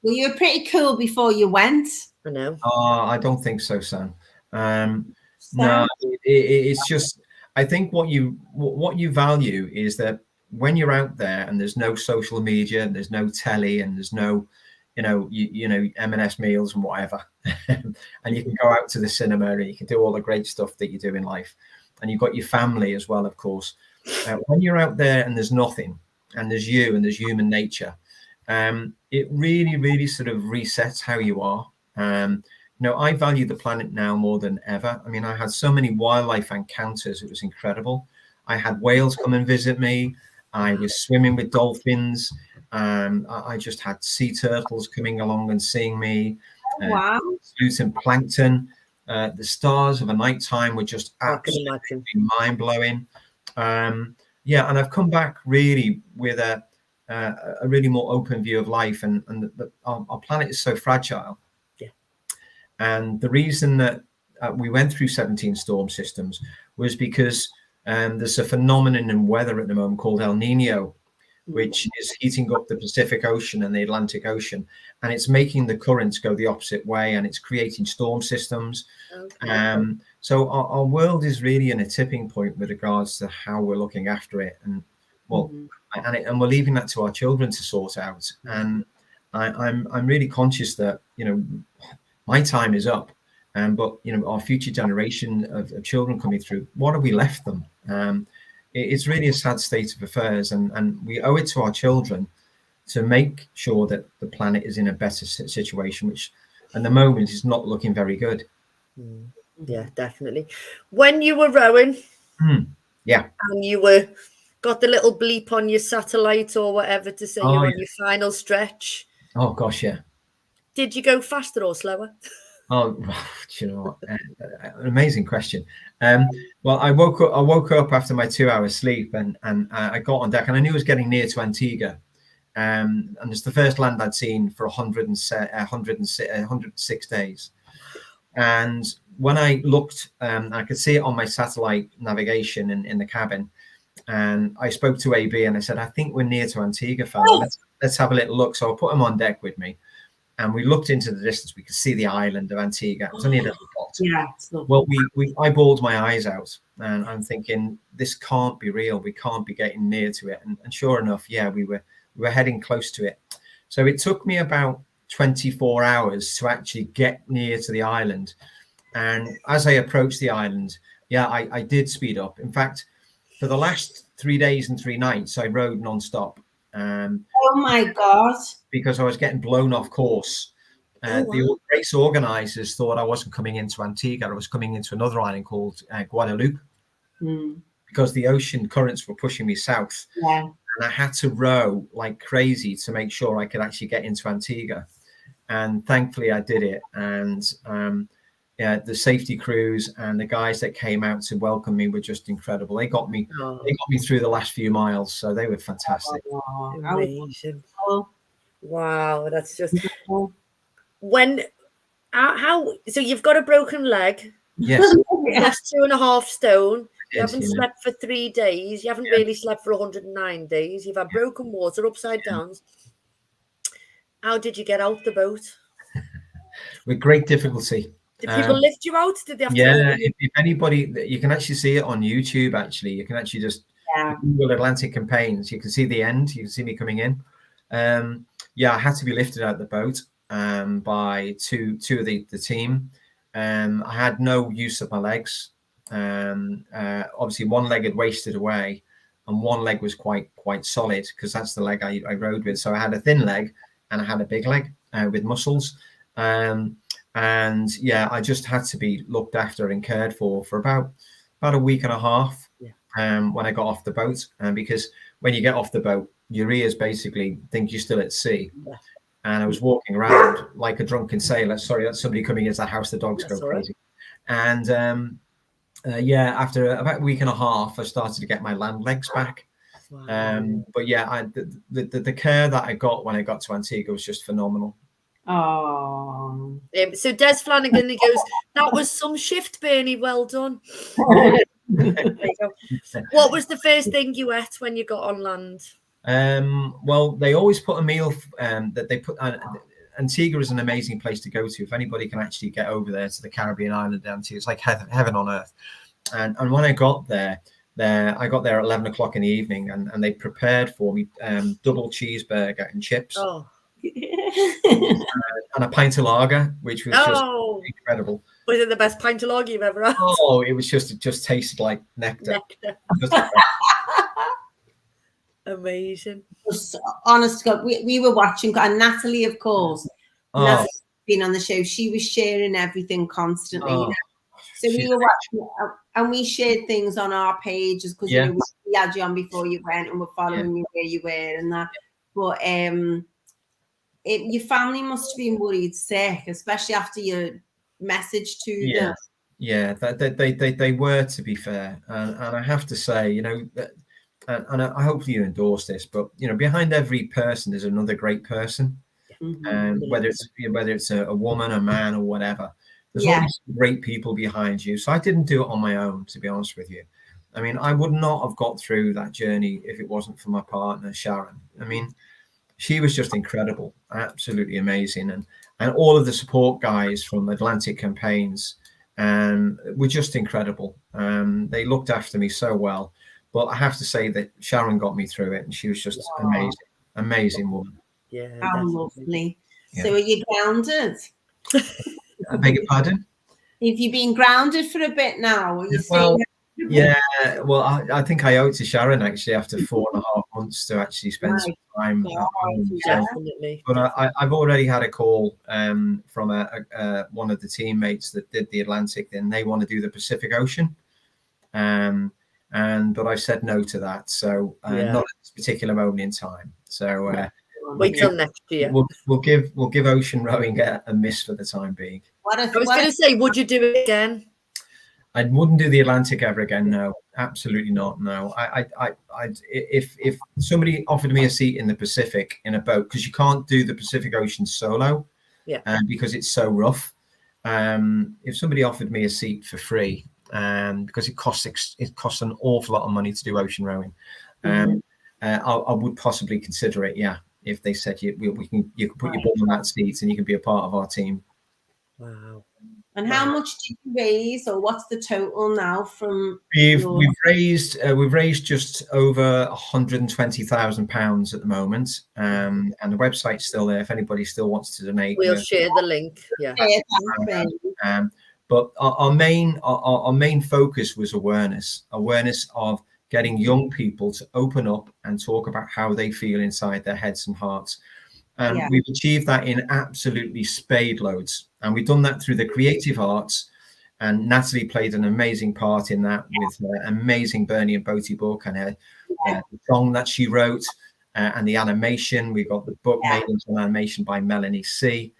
Well, you were pretty cool before you went. I know. I don't think so, Sam. No, it's just, I think what you value is that when you're out there and there's no social media, and there's no telly, and there's no, you know, M&S meals and whatever, and you can go out to the cinema and you can do all the great stuff that you do in life, and you've got your family as well, of course. When you're out there and there's nothing, and there's you and there's human nature, it really, really sort of resets how you are. You know, I value the planet now more than ever. I mean, I had so many wildlife encounters. It was incredible. I had whales come and visit me. I was swimming with dolphins. I just had sea turtles coming along and seeing me. Wow. And plankton. The stars of a nighttime were just absolutely mind-blowing. Yeah, and I've come back really with a really more open view of life, and our planet is so fragile. Yeah. And the reason that we went through 17 storm systems was because there's a phenomenon in weather at the moment called El Nino, which is heating up the Pacific Ocean and the Atlantic Ocean, and it's making the currents go the opposite way, and it's creating storm systems. Okay. So our world is really in a tipping point with regards to how we're looking after it, and well, and we're leaving that to our children to sort out. And I'm really conscious that, you know, my time is up, but you know, our future generation of children coming through, what have we left them? It's really a sad state of affairs, and we owe it to our children to make sure that the planet is in a better situation, which at the moment is not looking very good. Yeah, definitely. When you were rowing, yeah, and you got the little bleep on your satellite or whatever to say you're on your final stretch. Oh gosh, yeah. Did you go faster or slower? Oh, do you know what? An amazing question. Well, I woke up after my 2 hours sleep, and I got on deck, and I knew I was getting near to Antigua. And it's the first land I'd seen for 106 days. And when I looked, I could see it on my satellite navigation in the cabin. And I spoke to AB and I said, I think we're near to Antigua, fella. Let's have a little look. So I put him on deck with me, and we looked into the distance. We could see the island of Antigua. It was only a little dot. Yeah. Well, I bawled my eyes out, and I'm thinking, this can't be real. We can't be getting near to it. And sure enough, yeah, we were heading close to it. So it took me about 24 hours to actually get near to the island. And as I approached the island, yeah, I did speed up. In fact, for the last 3 days and 3 nights, I rode nonstop. Oh my God. Because I was getting blown off course. The race organizers thought I wasn't coming into Antigua. I was coming into another island called Guadeloupe, because the ocean currents were pushing me south. Yeah. And I had to row like crazy to make sure I could actually get into Antigua. And thankfully I did it. And yeah, the safety crews and the guys that came out to welcome me were just incredible. They got me through the last few miles, so they were fantastic. Amazing. Wow, that's just when how so you've got a broken leg. Yes. You've lost 2.5 stone. You Yes, haven't you know. slept for 3 days. You haven't really slept for 109 days. You've had broken water, upside downs. How did you get out the boat? With great difficulty. Did people lift you out? Did they have to Yeah, open you? if anybody, you can actually see it on YouTube. Actually, you can actually just Google Atlantic campaigns. You can see the end. You can see me coming in. Yeah, I had to be lifted out of the boat by two of the team. I had no use of my legs. Obviously, one leg had wasted away, and one leg was quite solid because that's the leg I rode with. So I had a thin leg and I had a big leg with muscles. And yeah, I just had to be looked after and cared for about a week and a half when I got off the boat. Because when you get off the boat, your ears basically think you're still at sea. Yeah. And I was walking around like a drunken sailor. Sorry, that's somebody coming into the house. The dogs go crazy. Right. And yeah, after about a week and a half, I started to get my land legs back. Wow. But yeah, the care that I got when I got to Antigua was just phenomenal. Oh. So Des Flanagan, he goes, that was some shift, Bernie. Well done. What was the first thing you ate when you got on land? Well, they always put a meal that they put. Antigua is an amazing place to go to. If anybody can actually get over there to the Caribbean island, Antigua, it's like heaven on earth. And when I got there, I got there at 11 o'clock in the evening, and they prepared for me double cheeseburger and chips. Oh. And a pint of lager, which was just incredible. Was it the best pint of lager you've ever had? Oh, it just tasted like nectar. Amazing. Honest to God, we were watching, and Natalie, of course, Natalie's been on the show. She was sharing everything constantly. You know? So we were watching, and we shared things on our pages because you know, we had you on before you went, and we're following you where you were and that. But your family must have been worried sick, especially after your message to them. Yeah, they were, to be fair, and I have to say, you know, and I hope you endorse this, but you know, behind every person is another great person, and whether it's a woman, a man, or whatever, there's always great people behind you. So I didn't do it on my own, to be honest with you. I mean, I would not have got through that journey if it wasn't for my partner, Sharon. I mean, she was just incredible, absolutely amazing. And all of the support guys from Atlantic Campaigns were just incredible. They looked after me so well. But I have to say that Sharon got me through it, and she was just amazing woman. Yeah, how lovely. Yeah. So are you grounded? I beg your pardon? Have you been grounded for a bit now? Are you yeah, well, I think I owe it to Sharon actually after 4.5 months to actually spend some time at home. Definitely. But I've already had a call from one of the teammates that did the Atlantic, and they want to do the Pacific Ocean. But I said no to that. So not at this particular moment in time. So wait till next year. We'll give ocean rowing a miss for the time being. I was going to say, would you do it again? I wouldn't do the Atlantic ever again. No, absolutely not. No, if somebody offered me a seat in the Pacific in a boat, because you can't do the Pacific Ocean solo, because it's so rough. If somebody offered me a seat for free, because it costs an awful lot of money to do ocean rowing, I would possibly consider it. Yeah, if they said you can put your bum on that seat and you can be a part of our team. Wow. And how much did you raise, or what's the total now from? We've raised just over £120,000 at the moment, and the website's still there if anybody still wants to donate. We'll share the link. Yeah. But our main focus was awareness of getting young people to open up and talk about how they feel inside their heads and hearts. And we've achieved that in absolutely spade loads. And we've done that through the creative arts. And Natalie played an amazing part in that with her amazing Bernie and Boaty book and her the song that she wrote and the animation. We got the book made into an animation by Melanie C.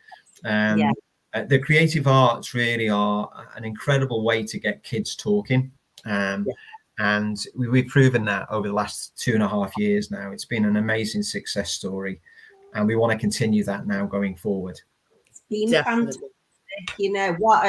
The creative arts really are an incredible way to get kids talking. And we've proven that over the last 2.5 years now. It's been an amazing success story. And we want to continue that now going forward. It's been fantastic. You know what?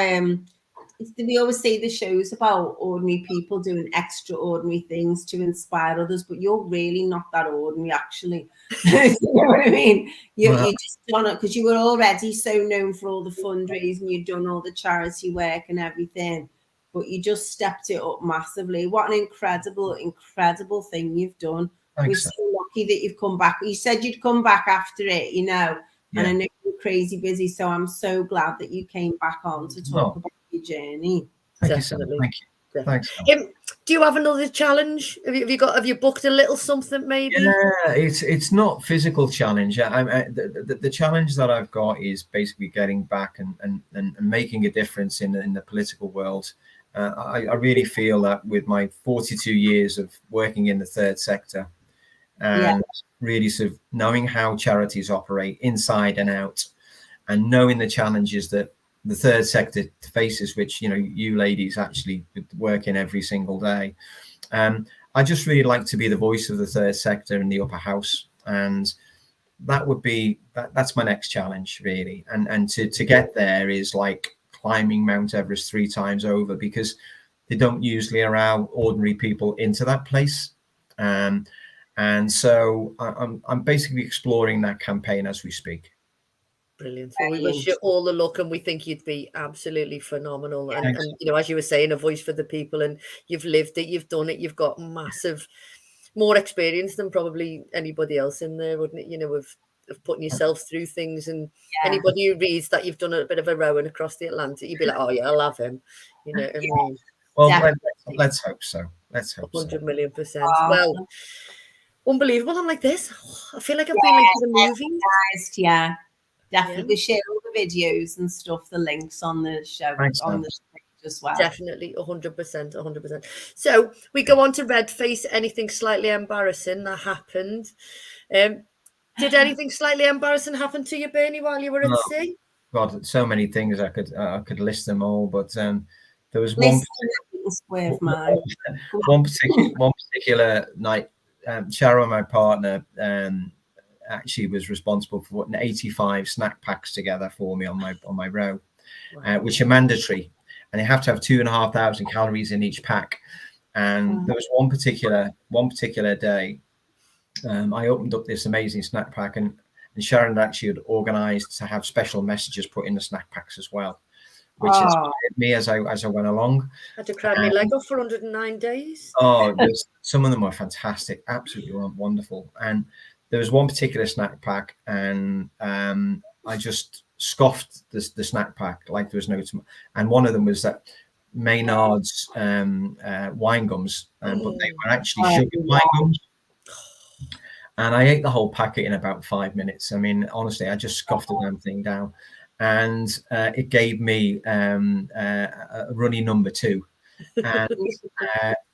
we always say the show's about ordinary people doing extraordinary things to inspire others, but you're really not that ordinary, actually. You know what I mean? You just done it because you were already so known for all the fundraising, you'd done all the charity work and everything, but you just stepped it up massively. What an incredible thing you've done. Thanks. We're so lucky that you've come back. You said you'd come back after it, you know, and I know you're crazy busy, so I'm so glad that you came back on to talk about your journey. Definitely. Thank you. Thanks. Do you have another challenge? Have you booked a little something maybe? Yeah, it's not physical challenge. The challenge that I've got is basically getting back and making a difference in the political world. I really feel that with my 42 years of working in the third sector and really sort of knowing how charities operate inside and out, and knowing the challenges that the third sector faces, which, you know, you ladies actually work in every single day. I just really like to be the voice of the third sector in the upper house, and that would be that's my next challenge, really. And to get there is like climbing Mount Everest 3 times over, because they don't usually allow ordinary people into that place. And so I'm basically exploring that campaign as we speak. Brilliant. Well, we wish you all the luck, and we think you'd be absolutely phenomenal. And you know, as you were saying, a voice for the people, and you've lived it, you've done it, you've got more experience than probably anybody else in there, wouldn't it? You know, of putting yourself through things, and anybody who reads that you've done a bit of a rowing across the Atlantic, you'd be like, oh yeah, I'll have him. You know what I mean? Well, let's hope so. Let's hope 100,000,000%. Well, unbelievable. I'm like this. I feel like I've been like to the movie. Yeah. Definitely share all the videos and stuff, the links on the show, on the page as well. Definitely, 100%. So we go on to red face. Anything slightly embarrassing that happened? Did anything slightly embarrassing happen to you, Bernie, while you were at sea? God, so many things. I could list them all, but there was one particular night. Sharon, my partner, actually was responsible for putting 85 snack packs together for me on my row, which are mandatory, and they have to have 2,500 calories in each pack. And there was one particular day, I opened up this amazing snack pack, and Sharon actually had organised to have special messages put in the snack packs as well, which inspired me as I went along. I had to cry my leg off for 109 days. Some of them were fantastic, absolutely wonderful. And there was one particular snack pack, and I just scoffed the snack pack like there was no tomorrow. And one of them was that Maynard's wine gums, but they were actually sugar wine gums. And I ate the whole packet in about 5 minutes. I mean, honestly, I just scoffed the damn thing down, and it gave me a runny number 2. And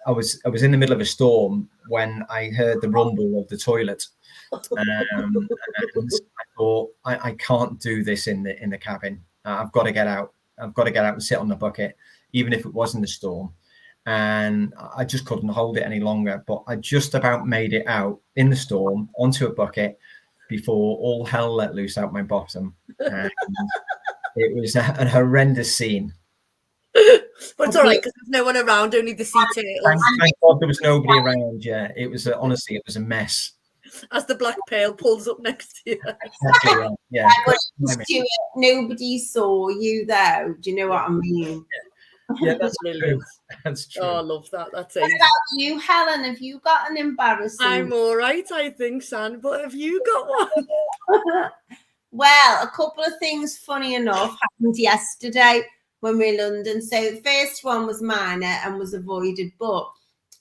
I was in the middle of a storm when I heard the rumble of the toilet. And I thought, I can't do this in the cabin. I've got to get out. I've got to get out and sit on the bucket, even if it was in the storm. And I just couldn't hold it any longer. But I just about made it out in the storm onto a bucket before all hell let loose out my bottom. And it was a horrendous scene. But it's all right, because there's no one around, only the sea turtles. Thank God there was nobody around. Yeah, it was honestly, it was a mess. As the black pail pulls up next to you. Exactly, yeah. Nobody saw you though. Do you know what I mean? Yeah, that's true. That's true. Oh, I love that. That's it. What about you, Helen? Have you got an embarrassing? I'm all right, I think, San. But have you got one? Well, a couple of things, funny enough, happened yesterday when we were in London. So the first one was minor and was avoided, but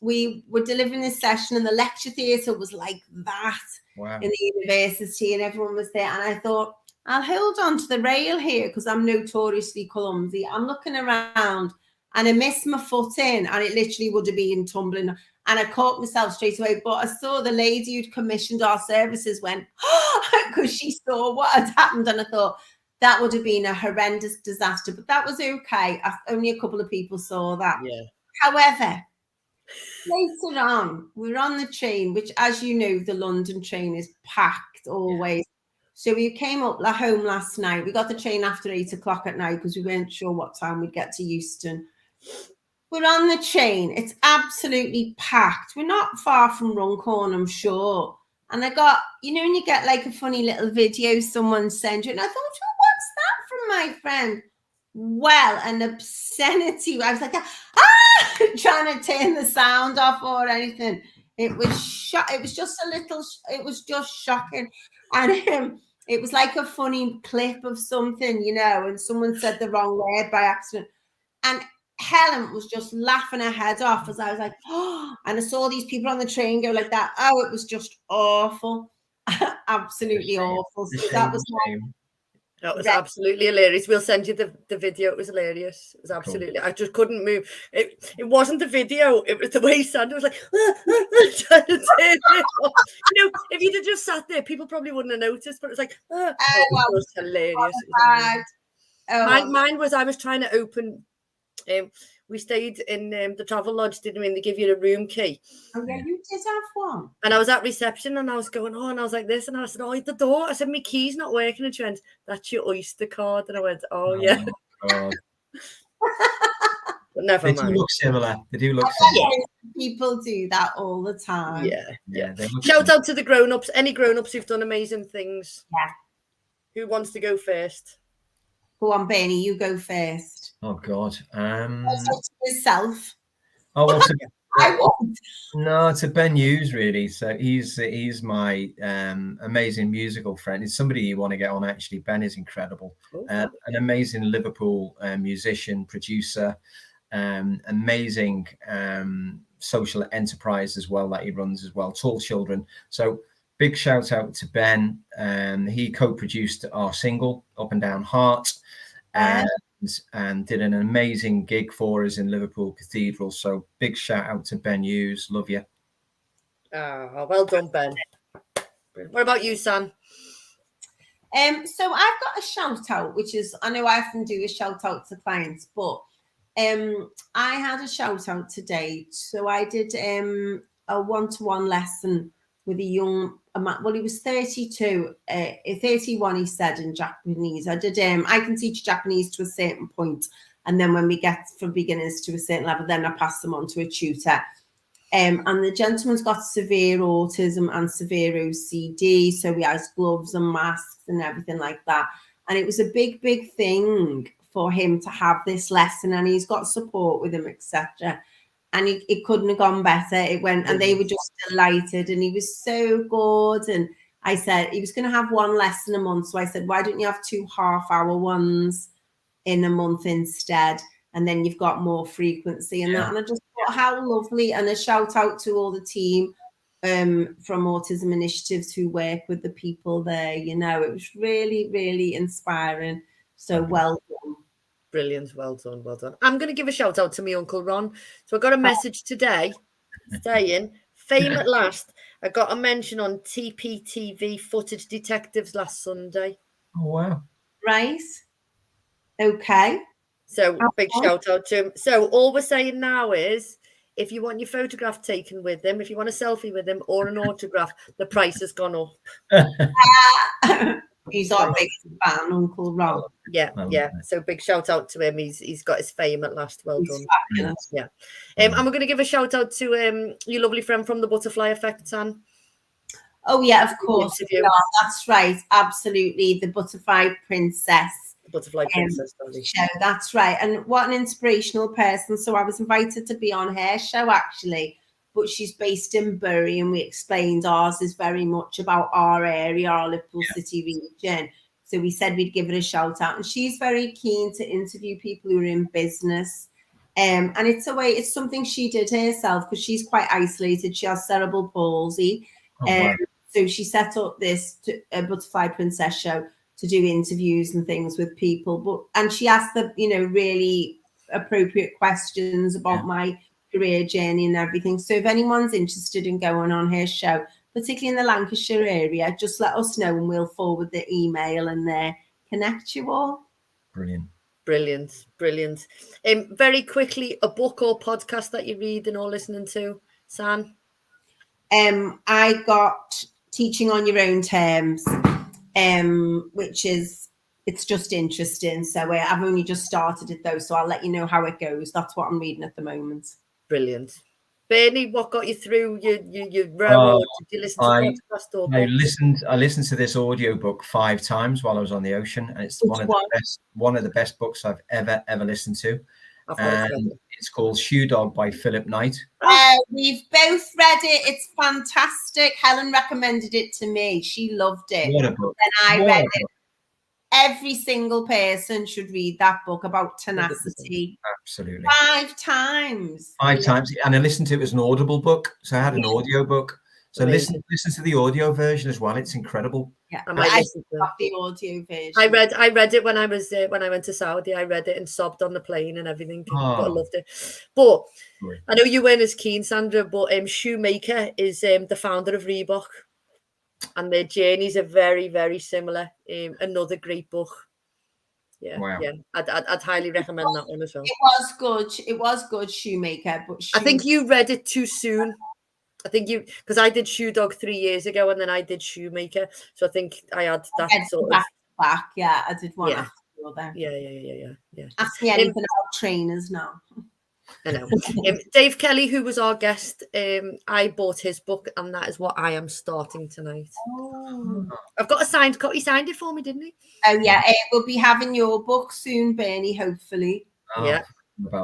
we were delivering this session and the lecture theatre was like that in the university, and everyone was there. And I thought, I'll hold on to the rail here because I'm notoriously clumsy. I'm looking around and I missed my foot in, and it literally would have been tumbling. And I caught myself straight away. But I saw the lady who'd commissioned our services went, because she saw what had happened. And I thought, that would have been a horrendous disaster. But that was okay. Only a couple of people saw that. Yeah. However, later on, we're on the train, which, as you know, the London train is packed always. So we came up home last night. We got the train after 8 o'clock at night because we weren't sure what time we'd get to Euston. We're on the train. It's absolutely packed. We're not far from Runcorn, I'm sure. And I got, you know, when you get like a funny little video someone sends you, and I thought, oh, what's that from my friend? Well, an obscenity. I was like, trying to turn the sound off or anything. It was it was just a little, it was just shocking. And it was like a funny clip of something, you know, and someone said the wrong word by accident. And Helen was just laughing her head off as I was like, oh, and I saw these people on the train go like that. Oh, it was just awful. Absolutely awful. So that was absolutely hilarious. We'll send you the video. It was hilarious. It was absolutely, cool. I just couldn't move. It wasn't the video. It was the way Sandra was like, trying to turn it off. You know, if you'd have just sat there, people probably wouldn't have noticed, but it was like, it was hilarious. Mine was, I was trying to open, we stayed in the travel lodge, didn't we? And they give you a room key. Oh, yeah, you did have one. And I was at reception and I was going, oh, and I was like this. And I said, oh, the door. I said, my key's not working. And she went, that's your Oyster card. And I went, oh yeah. God. But never mind. They do look similar. They do look similar. People do that all the time. Yeah. Shout out to the grown-ups. Any grown-ups who've done amazing things. Yeah. Who wants to go first? Go on, Bernie, you go first. Oh God. Also to yourself. Oh, well, I won't. No, to Ben Hughes, really. So he's my amazing musical friend. He's somebody you want to get on, actually. Ben is incredible. An amazing Liverpool musician, producer, amazing social enterprise as well that he runs as well, Tall Children. So big shout out to Ben. He co-produced our single, Up and Down Heart, and did an amazing gig for us in Liverpool Cathedral. So big shout out to Ben Hughes. Love you. Oh, well done, Ben. What about you, Sam? So I've got a shout out, which is, I know I often do a shout out to clients, but I had a shout out today. So I did a one-to-one lesson with a young man. Well, he was 32, 31, he said in Japanese. I can teach Japanese to a certain point, and then when we get from beginners to a certain level, then I pass them on to a tutor. And the gentleman's got severe autism and severe OCD, so he has gloves and masks and everything like that. And it was a big, big thing for him to have this lesson, and he's got support with him, etc. And it couldn't have gone better. It went, and they were just delighted, and he was so good. And I said he was going to have one lesson a month, so I said, why don't you have 2 half-hour ones in a month instead? And then you've got more frequency and that. And I just thought, how lovely. And a shout out to all the team from Autism Initiatives who work with the people there. You know, it was really, really inspiring. So well done. Brilliant. Well done. Well done. I'm going to give a shout out to my Uncle Ron. So I got a message today saying, fame at last. I got a mention on TPTV Footage Detectives last Sunday. Oh, wow. Right. Okay. So big shout out to him. So all we're saying now is, if you want your photograph taken with him, if you want a selfie with him or an autograph, the price has gone up. He's our biggest fan, Uncle Ron. Yeah. So big shout out to him. He's got his fame at last. Well done. Fabulous. Yeah. And we're going to give a shout out to your lovely friend from the Butterfly Effect, San. Oh yeah, of course. Yeah, that's right. Absolutely, the Butterfly Princess. Butterfly Princess show. That's right. And what an inspirational person. So I was invited to be on her show actually, but she's based in Bury, and we explained ours is very much about our area, our Liverpool City region. So we said we'd give it a shout out, and she's very keen to interview people who are in business. And it's something she did herself because she's quite isolated. She has cerebral palsy. Wow. So she set up this Butterfly Princess show to do interviews and things with people, and she asked the really appropriate questions about my career journey and everything. So if anyone's interested in going on her show, particularly in the Lancashire area, just let us know and we'll forward the email and connect you all. Brilliant. Very quickly, a book or podcast that you're reading or listening to, San? I got Teaching on Your Own Terms. which is, it's just interesting. So I've only just started it though, so I'll let you know how it goes. That's what I'm reading at the moment. Brilliant. Bernie, what got you through your row? Or did you listen to podcast or books? I listened to this audiobook 5 times while I was on the ocean, and it's one of the best books I've ever listened to. And it's called Shoe Dog by Philip Knight. We've both read it. It's fantastic. Helen recommended it to me. She loved it. What a book. And I read it. Every single person should read that book about tenacity. Absolutely. 5 times. 5 times. And I listened to it as an Audible book. So I had an audio book. So listen to the audio version as well. It's incredible. Yeah, I got the audio version. I read it when I was when I went to Saudi. I read it and sobbed on the plane and everything. But I loved it. But I know you weren't as keen, Sandra. But Shoemaker is the founder of Reebok, and their journeys are very, very similar. Another great book. Yeah, yeah. I'd highly recommend that one as well. It was good. It was good, Shoemaker. But I think you read it too soon. I think because I did Shoe Dog 3 years ago, and then I did Shoemaker. So I think I had that sort of back. Yeah, I did one after the other. Yeah. Ask me anything about trainers now. I know. Dave Kelly, who was our guest, I bought his book, and that is what I am starting tonight. Oh. I've got a signed copy. He signed it for me, didn't he? Oh yeah, we'll be having your book soon, Bernie. Hopefully. Yeah,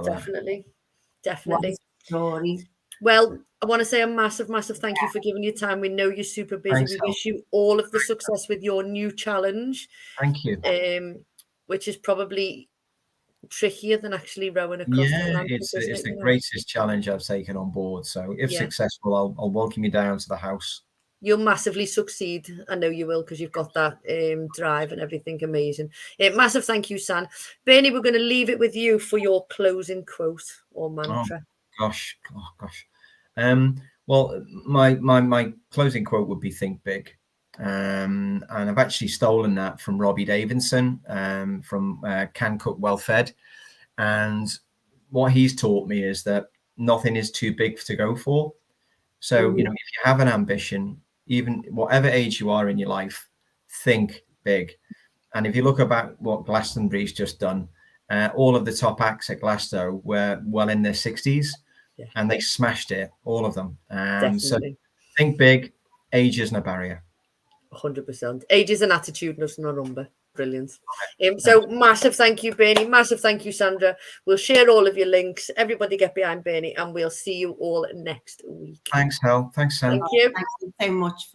definitely. Story. Well, I want to say a massive thank you for giving your time. We know you're super busy. Thanks, we wish you all of the success with your new challenge. Thank you. Which is probably trickier than actually rowing across the land. It's the greatest challenge I've taken on board. So if successful, I'll welcome you down to the house. You'll massively succeed. I know you will, because you've got that drive and everything. Amazing. Massive thank you, San. Bernie, we're going to leave it with you for your closing quote or mantra. Oh gosh. Well, my closing quote would be "Think big," and I've actually stolen that from Robbie Davidson from Can Cook Well Fed, and what he's taught me is that nothing is too big to go for. So if you have an ambition, even whatever age you are in your life, think big. And if you look about what Glastonbury's just done, all of the top acts at Glasgow were well in their 60s. Yeah. And they smashed it, all of them. So think big. Age isn't a barrier. 100%. Age is an attitude, not a number. Brilliant. So massive thank you, Bernie. Massive thank you, Sandra. We'll share all of your links. Everybody get behind Bernie, and we'll see you all next week. Thanks, Hel. Thanks, Sam. Thank you. Thank you so much.